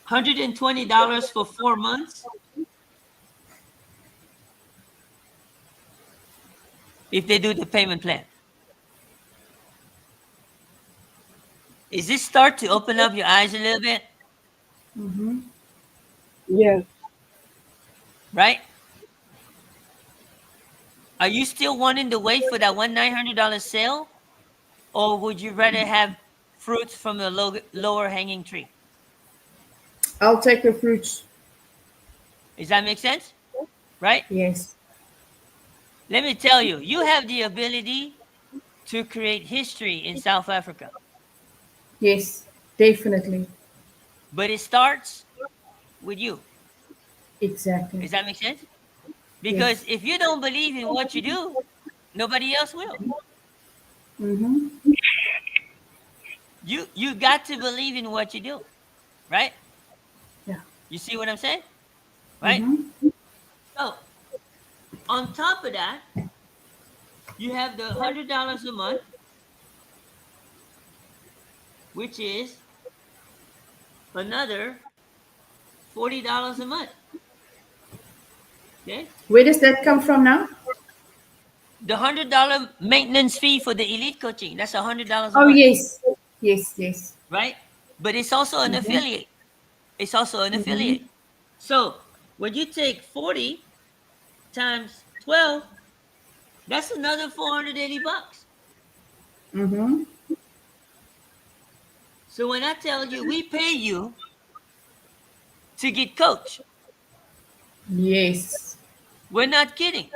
$120 for 4 months if they do the payment plan. Is this start to open up your eyes a little bit? Yes. Right? Are you still wanting to wait for that $900 sale? Or would you rather have fruits from the lower hanging tree? I'll take the fruits. Does that make sense? Right? Yes. Let me tell you, you have the ability to create history in South Africa. Yes, definitely. But it starts with you. Exactly. Does that make sense? Because if you don't believe in what you do, nobody else will. You got to believe in what you do, right? Yeah. You see what I'm saying? Right? So on top of that, you have the $100 a month, which is another $40 a month. Okay. Where does that come from now? The $100 maintenance fee for the elite coaching, that's $100 a Oh, month. yes. Yes, yes. Right? But it's also an affiliate. It's also an affiliate. So when you take 40 times 12, that's another $480. So when I tell you we pay you to get coached, Yes. we're not kidding.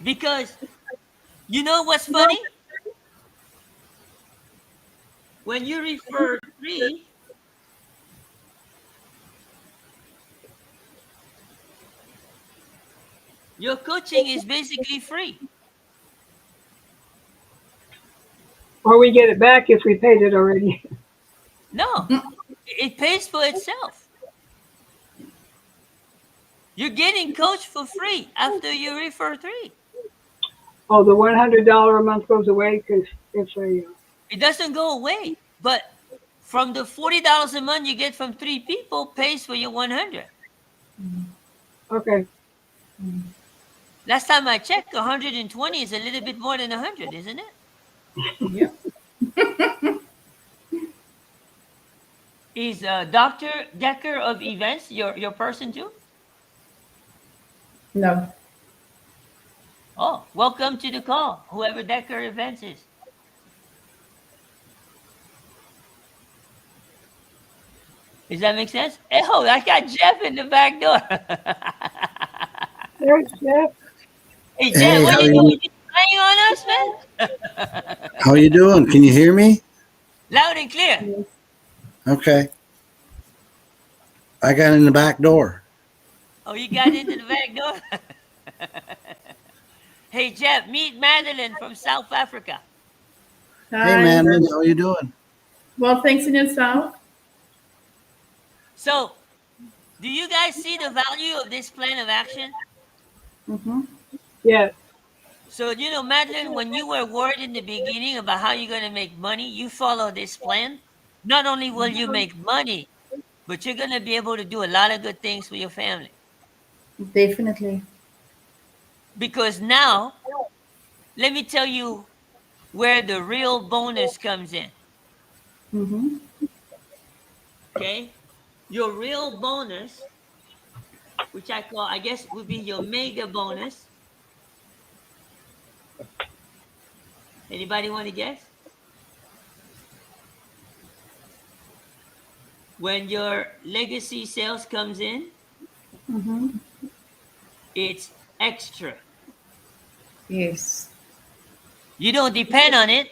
Because you know what's funny? When you refer 3, your coaching is basically free. Or we get it back if we paid it already. No, it pays for itself. You're getting coached for free after you refer 3. Oh, the $100 a month goes away because it's a. It doesn't go away, but from the $40 a month you get from 3 people pays for your 100. Okay. Last time I checked, 120 is a little bit more than 100, isn't it? Yeah. Is Dr. Decker of Events your person too? No. Oh, welcome to the call, whoever Decker Events is. Does that make sense? Oh, I got Jeff in the back door. There's Jeff. Hey, Jeff, Hey, what how are you are doing? you? You playing on us, man? How you doing? Can you hear me? Loud and clear. Yes. Okay. I got in the back door. Oh, you got into the back door? Hey, Jeff, meet Madeline from South Africa. Hey, Hi. Madeline, how you doing? Well, thanks in yourself. So, do you guys see the value of this plan of action? Mm-hmm. Yes. So, Madeline, when you were worried in the beginning about how you're going to make money, you follow this plan. Not only will you make money, but you're going to be able to do a lot of good things for your family. Definitely. Because now, let me tell you where the real bonus comes in. Mm-hmm. Okay? Your real bonus, which I guess, would be your mega bonus. Anybody want to guess? When your legacy sales comes in, Mm-hmm. it's extra. Yes. You don't depend on it,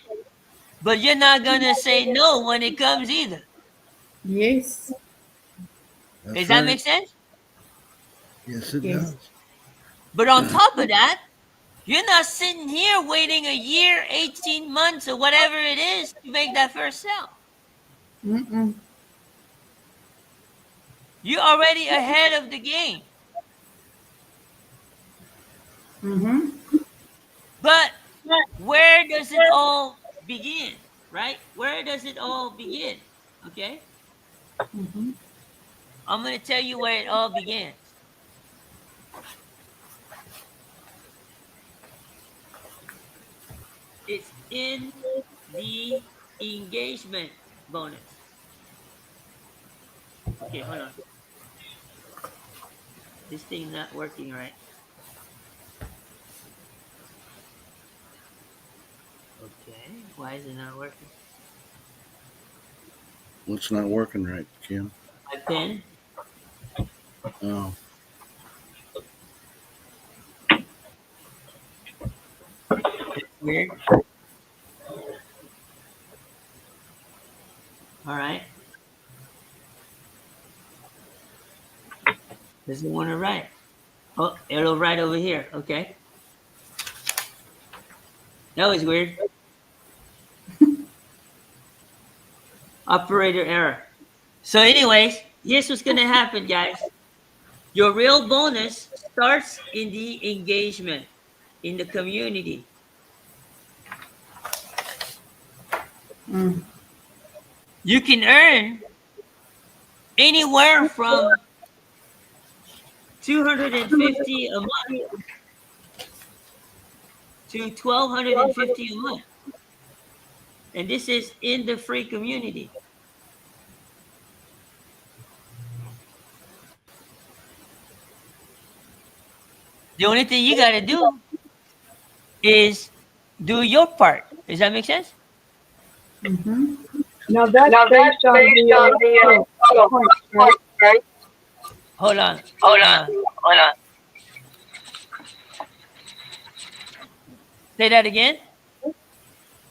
but you're not going to say no when it comes either. Yes. That's Does that right. make sense? Yes, it Yes. does. But on top of that, you're not sitting here waiting a year, 18 months, or whatever it is to make that first sale. Mm-mm. You're already ahead of the game. Mm-hmm. But where does it all begin, right? Where does it all begin? Okay? Mm-hmm. I'm going to tell you where it all begins. It's in the engagement bonus. Okay, hold on. This thing's not working right. Okay, why is it not working? What's not working right, Kim? My pen. Oh, Weird. All right. Doesn't want to write. Oh, it'll write over here. Okay. That was weird. Operator error. So, anyways, here's what's gonna happen, guys. Your real bonus starts in the engagement, in the community. Mm. You can earn anywhere from 250 a month to 1,250 a month. And this is in the free community. The only thing you got to do is do your part. Does that make sense? Mm-hmm. Now that's based on the points, right? Hold on. hold on. Say that again.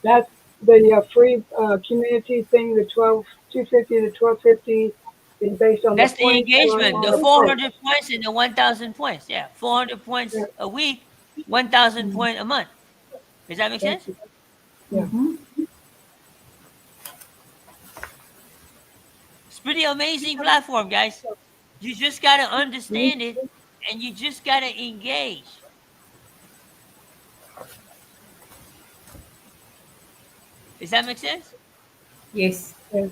That's the free community thing. The 250 to 1250 is based on the That's the points or engagement. on The the points. 400 points and the 1,000 points. Yeah, 400 Yeah, points a week, 1,000 Mm-hmm. point a month. Does that make thank sense? you. Yeah. Mm-hmm. It's pretty amazing platform, guys. You just got to understand it and you just got to engage. Does that make sense? Yes. Yes.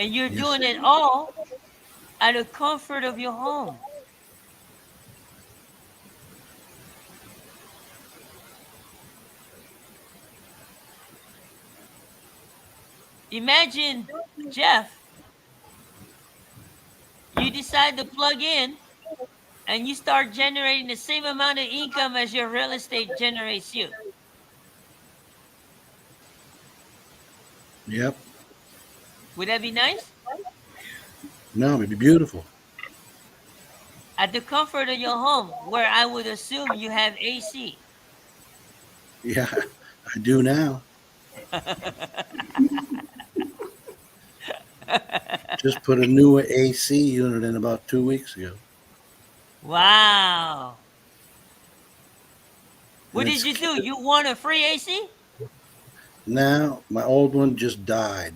And you're Yes. doing it all at the comfort of your home. imagine, Jeff, you decide to plug in and you start generating the same amount of income as your real estate generates you. Yep. Would that be nice? No, it'd be beautiful. At the comfort of your home, where I would assume you have AC. Yeah, I do now. Just put a new AC unit in about 2 weeks ago. Wow. What And did you do? You won a free AC? now my old one just died.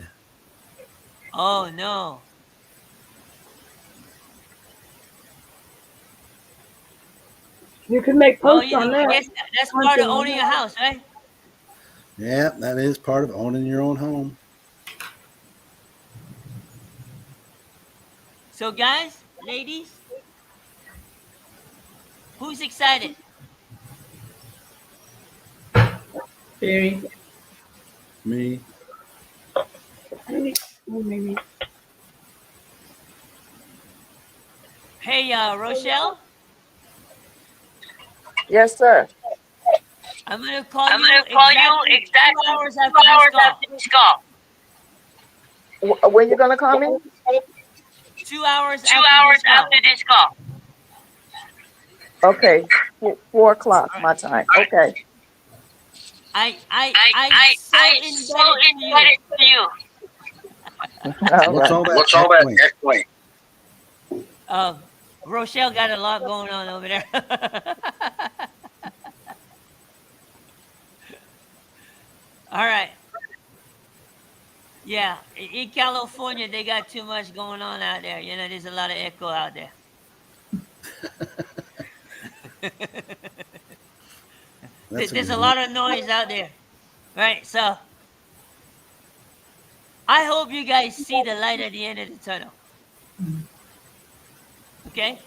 Oh, no. You can make Well, posts on I that. guess that's part of owning a house, right? Yeah, that is part of owning your own home. So, guys, ladies, who's excited? Very. Me. Maybe. Hey, Rochelle, Yes, sir. I'm going to call you exactly 2 hours after this call. When you gonna call me? 2 hours Two after hours this call. after this call. Okay, 4 o'clock my time. Okay. I so I indebted to you. All What's right. all that What's all that echoing? echoing? Rochelle got a lot going on over there. All right. Yeah, in California, they got too much going on out there. There's a lot of echo out there. There's a lot of noise out there. Right, so I hope you guys see the light at the end of the tunnel. Okay?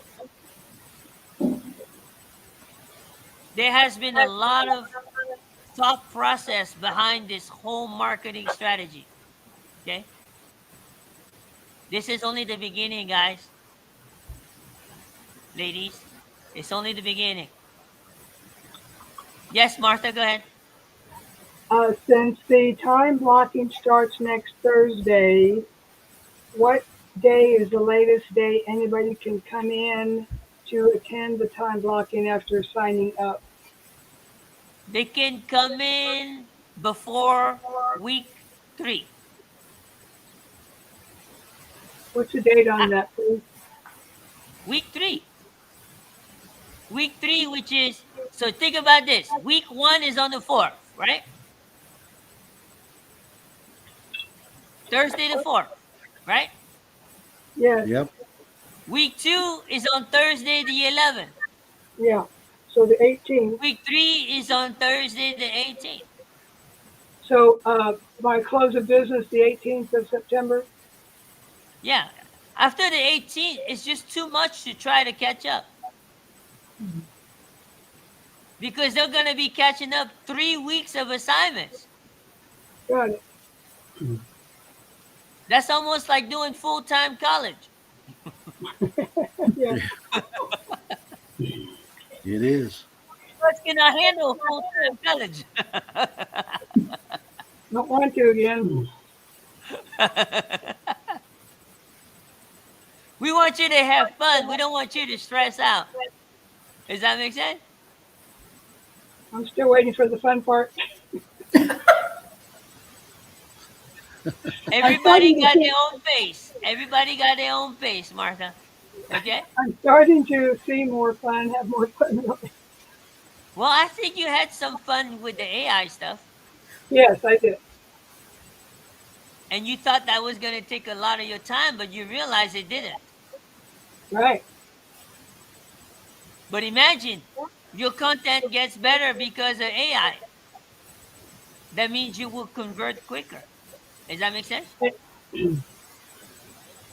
There has been a lot of thought process behind this whole marketing strategy. Okay? This is only the beginning, guys. Ladies, it's only the beginning. Yes, Martha, go ahead. Since the time blocking starts next Thursday, what day is the latest day anybody can come in to attend the time blocking after signing up? They can come in before week 3. What's the date on that, please? Week 3. Week 3, which is, so think about this. Week 1 is on the 4th, right? Thursday the 4th, right? Yes. Yep. Week 2 is on Thursday the 11th. Yeah. So the 18th. Week 3 is on Thursday the 18th. So by close of business, the 18th of September. Yeah. After the 18th, it's just too much to try to catch up. Because they're going to be catching up 3 weeks of assignments. Got it. That's almost like doing full-time college. Yeah. It is. What's going to handle full-time college? Don't want to again. We want you to have fun. We don't want you to stress out. Does that make sense? I'm still waiting for the fun part. Everybody got their own pace. Everybody got their own pace, Martha. Okay? I'm starting to see more fun, have more fun. Well, I think you had some fun with the AI stuff. Yes, I did. And you thought that was going to take a lot of your time, but you realized it didn't. Right. But imagine your content gets better because of AI. That means you will convert quicker. Does that make sense?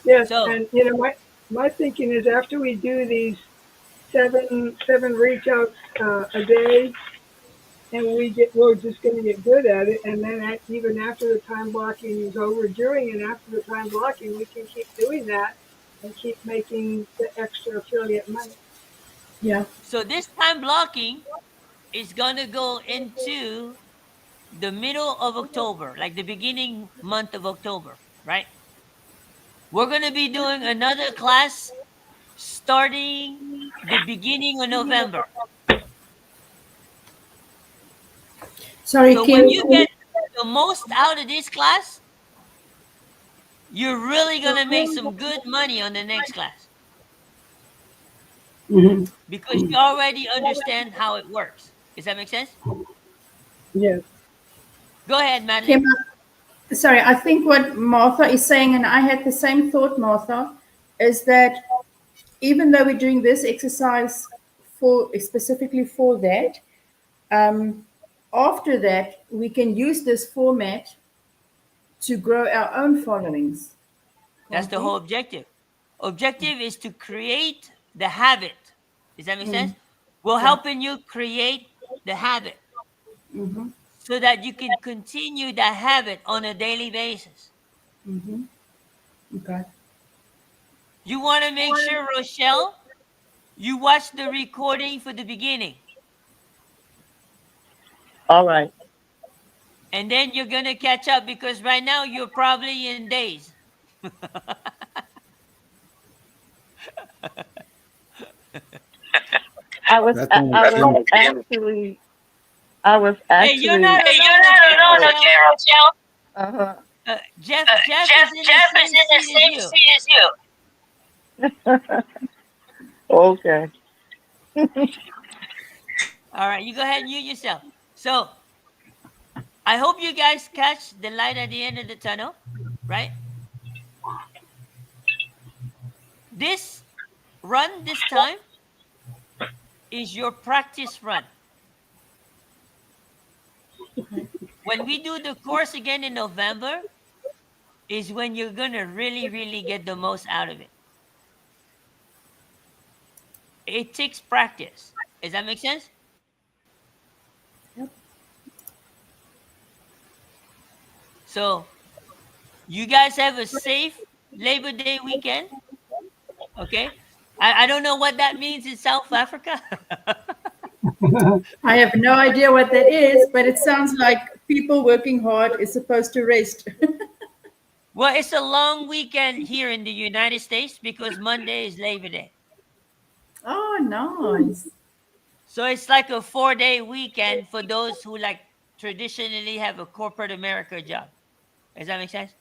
Yes, So, and my thinking is after we do these seven reach outs a day, and we're just going to get good at it. And then even after the time blocking is over, during and after the time blocking, we can keep doing that and keep making the extra affiliate money. Yeah. So this time blocking is gonna go into the middle of October, like the beginning month of October, right? We're gonna be doing another class starting the beginning of November. Sorry, So Kim. when you get the most out of this class, you're really gonna make some good money on the next class because you already understand how it works. Does that make sense? Yes. Go ahead, Kim, Madeline. sorry, I think what Martha is saying, and I had the same thought, Martha, is that even though we're doing this exercise for specifically for that, um, after that we can use this format to grow our own followings. That's Can't the we? whole objective. Objective is to create the habit. Does that make sense? We're Yeah. helping you create the habit Mm-hmm. so that you can continue that habit on a daily basis. Mm-hmm. Okay. You want to make sure, Rochelle, you watch the recording for the beginning. All right. And then you're going to catch up because right now you're probably in days. I was That's I, only I was Kim. actually I was Hey, you're actually not alone, okay, Rochelle? uh-huh. Jeff is in the same seat as you. Okay. All right, you go ahead and mute yourself. So I hope you guys catch the light at the end of the tunnel, right? This run this time is your practice run. When we do the course again in November, is when you're gonna really, really get the most out of it. It takes practice. Does that make sense? Yep. So you guys have a safe Labor Day weekend. Okay. I don't know what that means in South Africa. I have no idea what that is, but it sounds like people working hard is supposed to rest. Well, it's a long weekend here in the United States because Monday is Labor Day. Oh, nice. So it's like a 4-day weekend for those who like traditionally have a corporate America job. Does that make sense?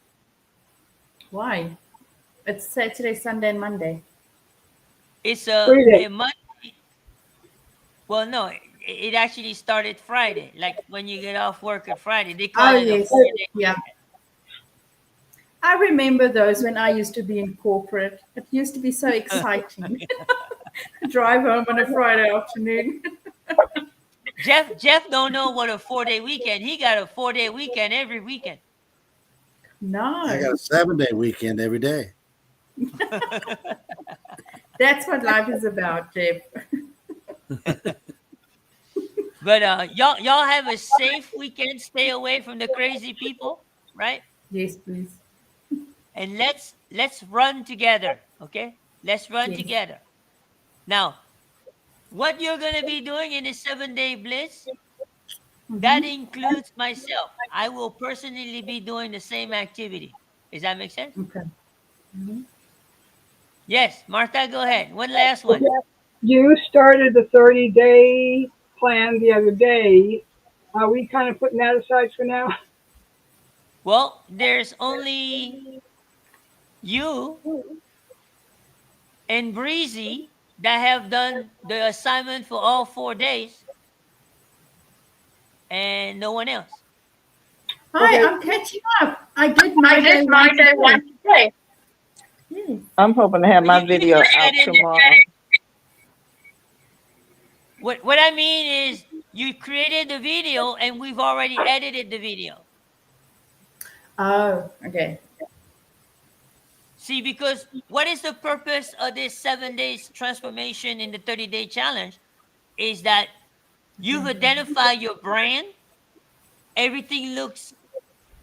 Why? It's Saturday, Sunday, and Monday. It's Free day. a Monday. Well, no, it actually started Friday. Like when you get off work at Friday, they call Oh, it a yes. 4-day Yeah. weekend. I remember those when I used to be in corporate. It used to be so exciting. Drive home on a Friday afternoon. Jeff don't know what a 4-day weekend. He got a 4-day weekend every weekend. I No, got a 7-day weekend every day. that's what life is about, Jeff. But y'all have a safe weekend. Stay away from the crazy people, right? Yes, please. And let's run together, okay? Let's run Yes. together. Now, what you're gonna be doing in the 7-day blitz, that Mm-hmm. includes myself. I will personally be doing the same activity. Does that make sense? Okay. Mm-hmm. Yes, Martha, go ahead. One last one. Okay. You started the 30-day plan the other day. Are we kind of putting that aside for now? Well, there's only you and Breezy that have done the assignment for all 4 days, and no one else. Hi, Okay. I'm catching up. I did my day one today. Yes. I'm hoping to have Well, my you video just out edit. tomorrow. What I mean is, you created the video, and we've already edited the video. Oh, okay. See, because what is the purpose of this 7 days transformation in the 30-day challenge is that You've identified your brand. Everything looks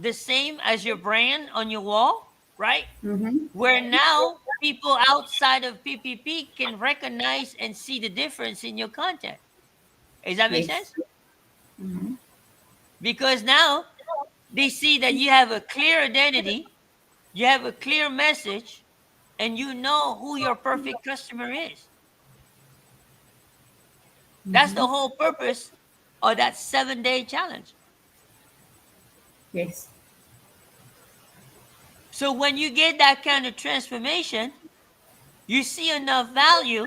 the same as your brand on your wall, right? Mm-hmm. Where now people outside of PPP can recognize and see the difference in your content. Does that make Yes. sense? Because now they see that you have a clear identity, you have a clear message, and you know who your perfect customer is. That's the whole purpose of that 7-day challenge. Yes. So when you get that kind of transformation, you see enough value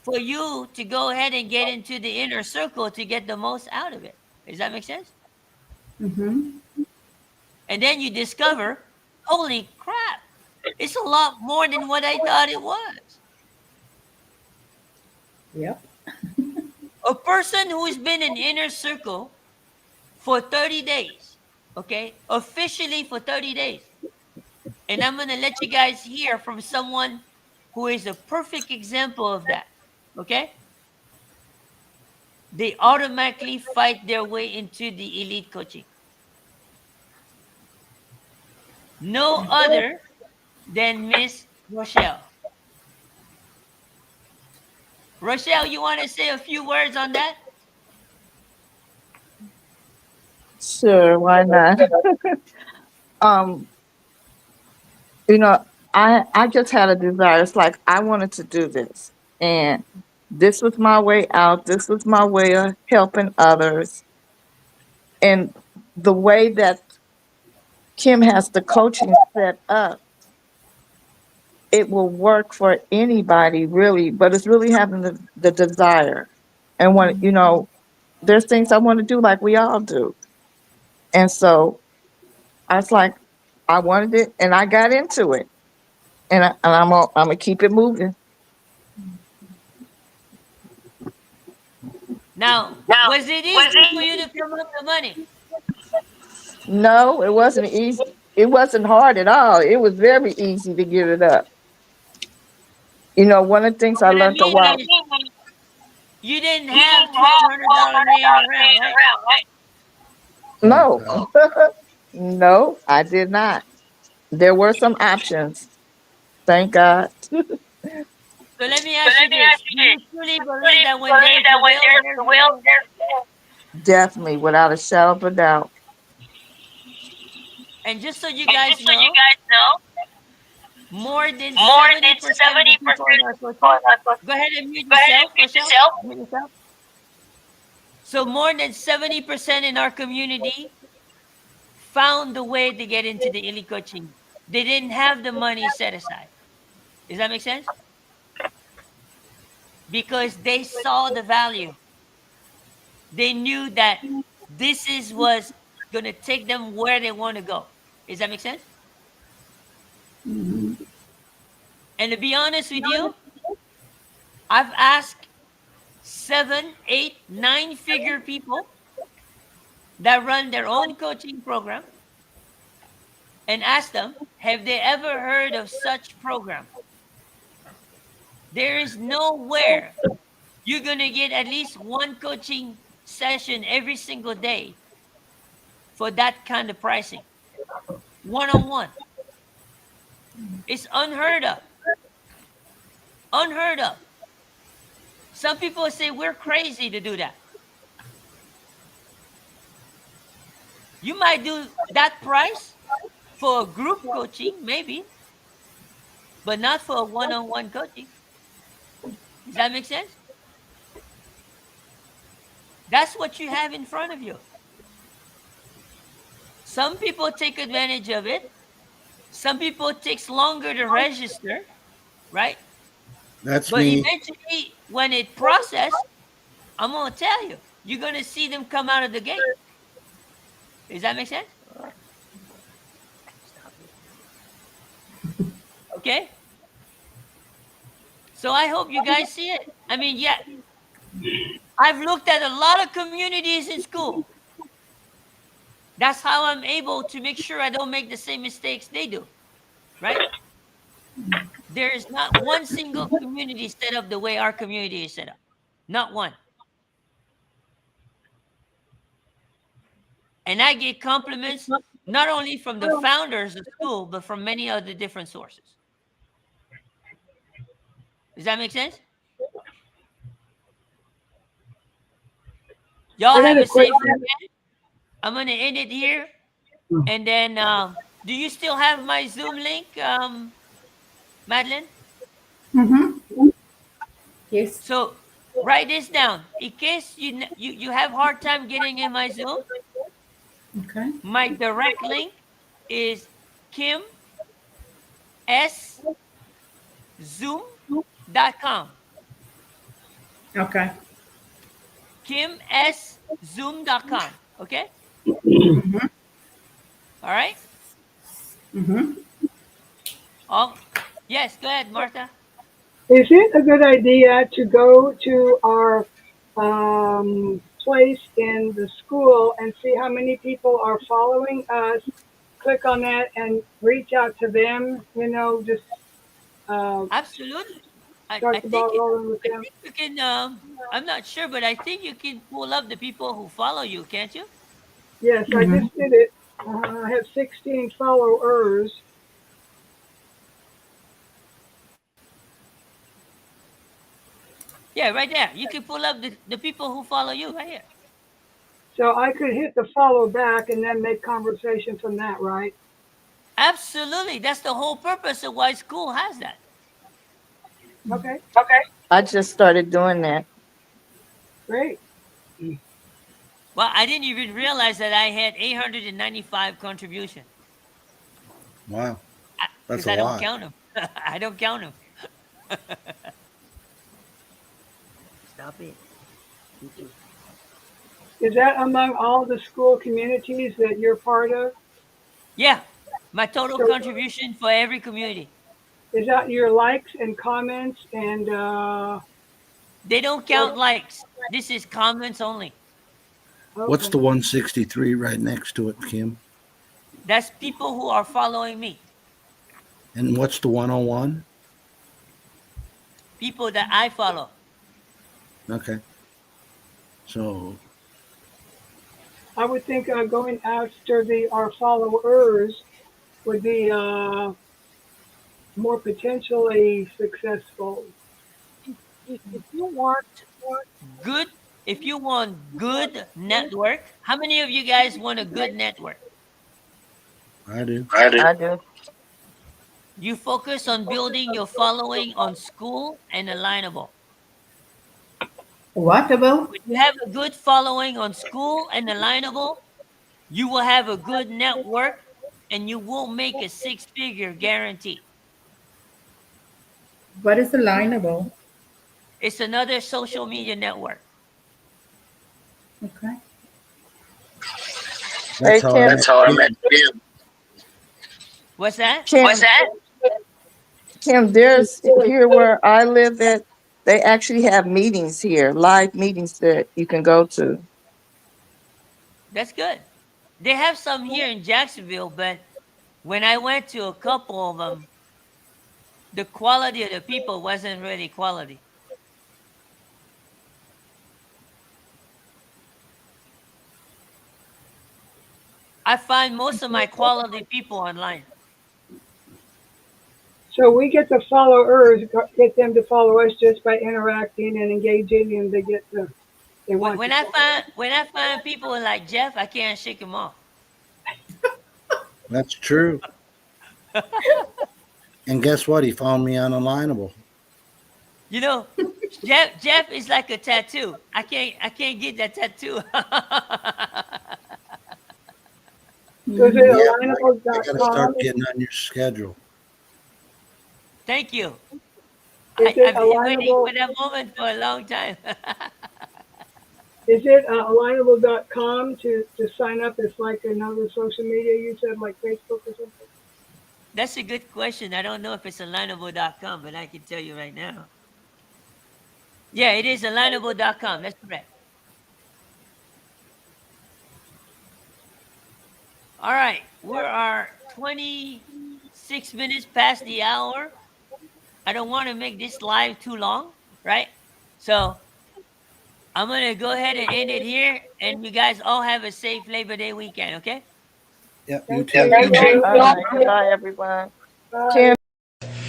for you to go ahead and get into the inner circle to get the most out of it. Does that make sense? Mm-hmm. And then you discover, holy crap, it's a lot more than what I thought it was. Yep. A person who's been in inner circle for 30 days, okay, officially for 30 days. And I'm going to let you guys hear from someone who is a perfect example of that, okay? They automatically fight their way into the elite coaching. No other than Miss Rochelle. Rochelle, you want to say a few words on that? Sure, why not? Um, you know, I just had a desire. It's like I wanted to do this, and this was my way out. This was my way of helping others, and the way that Kim has the coaching set up, it will work for anybody really, but it's really having the desire. And when, there's things I want to do like we all do. And so I was like, I wanted it and I got into it. I'm gonna keep it moving. Now, was it easy for you to come up with money? No, it wasn't easy. It wasn't hard at all. It was very easy to get it up. One of the things I What I learned a mean while. is, you didn't have $1,200 laying around, right? No, no, I did not. There were some options. Thank God. So let me ask you this. Do you truly believe that when there's the will, there's the way? Definitely, without a shadow of a doubt. And just so you guys know, more than 70% of the people in our coaching, go ahead and mute yourself, Rochelle. Mute yourself. So more than 70% in our community found the way to get into the elite coaching. They didn't have the money set aside. Does that make sense? Because they saw the value. They knew that was going to take them where they want to go. Does that make sense? And to be honest with you, I've asked 7, 8, 9-figure people that run their own coaching program and asked them, have they ever heard of such program? There is nowhere you're going to get at least one coaching session every single day for that kind of pricing. One-on-one. It's unheard of. Unheard of. Some people say we're crazy to do that. You might do that price for a group coaching, maybe, but not for a one-on-one coaching. Does that make sense? That's what you have in front of you. Some people take advantage of it. Some people it takes longer to register, right? That's But me. eventually, when it processes, I'm going to tell you, you're going to see them come out of the gate. Does that make sense? Okay? So I hope you guys see it. I mean, yeah, I've looked at a lot of communities in school. That's how I'm able to make sure I don't make the same mistakes they do, right? There is not one single community set up the way our community is set up. Not one. And I get compliments not only from the founders of school, but from many other different sources. Does that make sense? Y'all have a safe weekend. I'm going to end it here. And then, do you still have my Zoom link, Madeline? Mm-hmm. Yes. So write this down. In case you have hard time getting in my Zoom, Okay. my direct link is kimszoom.com. Okay. kimszoom.com. Okay? Mm-hmm. All right? Mm-hmm. Oh, yes, go ahead, Martha. Is it a good idea to go to our place in the school and see how many people are following us? Click on that and reach out to them. You know, just uh, Absolutely. start the ball rolling with I them. think you can I'm not sure, but I think you can pull up the people who follow you, can't you? Yes, I Mm-hmm. just did it. I have 16 followers. Yeah, right there. You can pull up the people who follow you right here. So I could hit the follow back and then make conversation from that, right? Absolutely. That's the whole purpose of why school has that. Okay, I just started doing that. great. Well, I didn't even realize that I had 895 contributions Wow. That's because a I don't lot. count them. I don't count them. Stop it. Is that among all the school communities that you're part of? Yeah, my total So contribution for every community. is that your likes and comments and They don't count likes. This is comments only. What's okay. the 163 right next to it, Kim? That's people who are following me, And what's the 101? people that I follow. Okay. So, I would think going after the our followers would be more potentially successful. If you want good, if you want good network, how many of you guys want a good network? I do. I do. You focus on building your following on school and alignable. What about? When you have a good following on school and alignable, you will have a good network and you will make a six-figure guarantee. What is alignable? It's another social media network. Okay. Hey, That's how I Kim. met Kim. What's that? Kim, Kim, there's here where I live at, they actually have meetings here, live meetings that you can go to. That's good. They have some here in Jacksonville, but when I went to a couple of them, the quality of the people wasn't really quality. I find most of my quality people online. So we get the followers, get them to follow us just by interacting and engaging, and they get the they When, want to. when I find when I find people like Jeff, I can't shake them off. That's true. And guess what? He found me unalignable. You know, Jeff is like a tattoo. I can't get that tattoo. So is it Yeah, I got to alignable.com? start getting on your schedule. Thank you. Is it I've been waiting alignable? for that moment for a long time. Is it alignable.com to sign up? It's like another social media you said, like Facebook or something. That's a good question. I don't know if it's alignable.com, but I can tell you right now. Yeah, it is alignable.com. That's correct. All right. We are 26 minutes past the hour. I don't want to make this live too long, right? So I'm going to go ahead and end it here, and you guys all have a safe Labor Day weekend, okay? Yep, you Thank too. you. All right. Bye, everyone. Bye.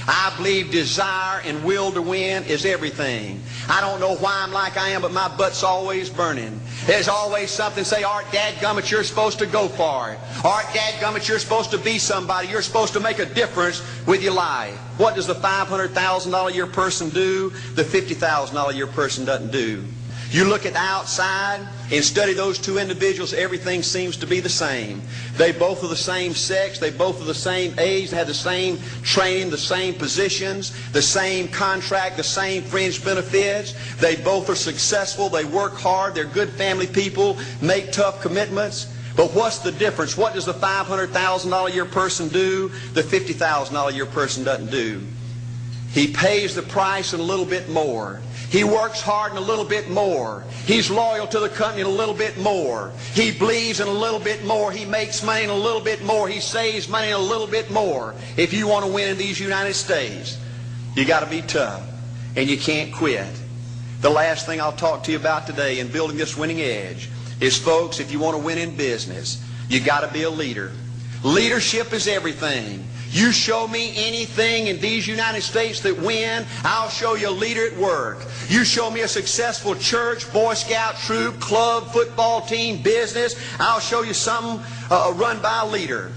I believe desire and will to win is everything. I don't know why I'm like I am, but my butt's always burning. There's always something say, Art, dadgummit, you're supposed to go for it. Art, dadgummit, you're supposed to be somebody. You're supposed to make a difference with your life. What does the $500,000 a year person do? The $50,000 a year person doesn't do. You look at the outside and study those two individuals, everything seems to be the same. They both are the same sex, they both are the same age, they have the same training, the same positions, the same contract, the same fringe benefits. They both are successful, they work hard, they're good family people, make tough commitments. But what's the difference? What does the $500,000 a year person do? The $50,000 a year person doesn't do. He pays the price and a little bit more. He works hard and a little bit more. He's loyal to the company and a little bit more. He believes in a little bit more. He makes money and a little bit more. He saves money and a little bit more. If you want to win in these United States, you got to be tough and you can't quit. The last thing I'll talk to you about today in building this winning edge is, folks, if you want to win in business, you got to be a leader. Leadership is everything. You show me anything in these United States that win, I'll show you a leader at work. You show me a successful church, Boy Scout troop, club, football team, business, I'll show you something run by a leader.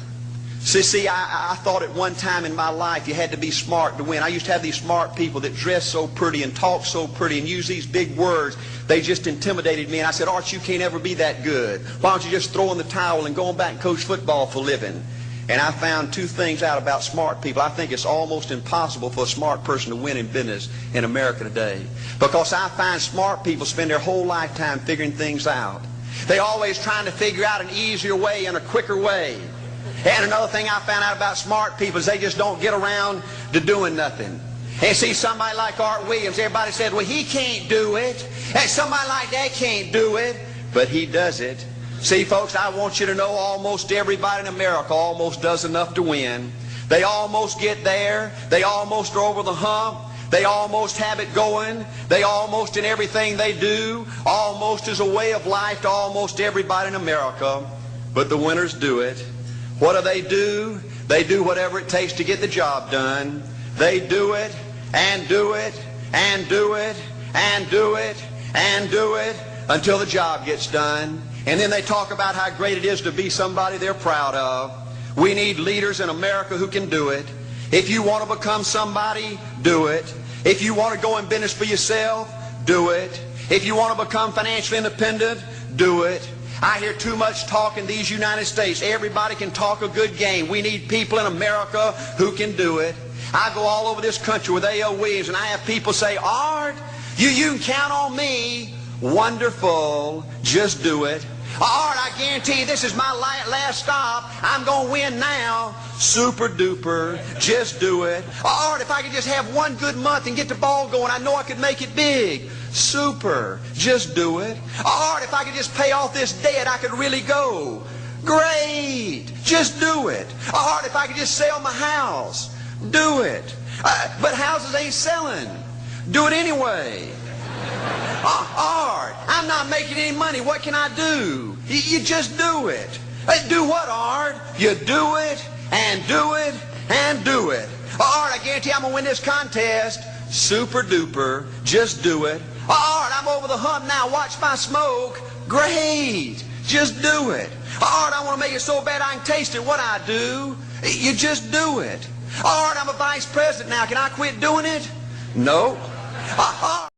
See, I thought at one time in my life you had to be smart to win. I used to have these smart people that dress so pretty and talk so pretty and use these big words. They just intimidated me. And I said, Art, you can't ever be that good. Why don't you just throw in the towel and go on back and coach football for a living? And I found two things out about smart people. I think it's almost impossible for a smart person to win in business in America today. Because I find smart people spend their whole lifetime figuring things out. They're always trying to figure out an easier way and a quicker way. And another thing I found out about smart people is they just don't get around to doing nothing. And see, somebody like Art Williams, everybody said, well, he can't do it. And somebody like that can't do it. But he does it. See, folks, I want you to know almost everybody in America almost does enough to win. They almost get there. They almost are over the hump. They almost have it going. They almost, in everything they do, almost is a way of life to almost everybody in America. But the winners do it. What do? They do whatever it takes to get the job done. They do it and do it and do it and do it and do it until the job gets done. And then they talk about how great it is to be somebody they're proud of. We need leaders in America who can do it. If you want to become somebody, do it. If you want to go in business for yourself, do it. If you want to become financially independent, do it. I hear too much talk in these United States. Everybody can talk a good game. We need people in America who can do it. I go all over this country with A.L. Williams, and I have people say, Art, you can count on me. Wonderful. Just do it. Art, I guarantee you this is my last stop. I'm going to win now. Super duper. Just do it. Art, if I could just have one good month and get the ball going, I know I could make it big. Super. Just do it. Art, if I could just pay off this debt, I could really go. Great. Just do it. Art, if I could just sell my house. Do it. But houses ain't selling. Do it anyway. Art, I'm not making any money. What can I do? You just do it. Do what, Art? You do it and do it and do it. Art, I guarantee I'm going to win this contest. Super duper. Just do it. Art, I'm over the hump now. Watch my smoke. Great. Just do it. Art, I want to make it so bad I can taste it. What I do? You just do it. Art, I'm a vice president now. Can I quit doing it? No. Art.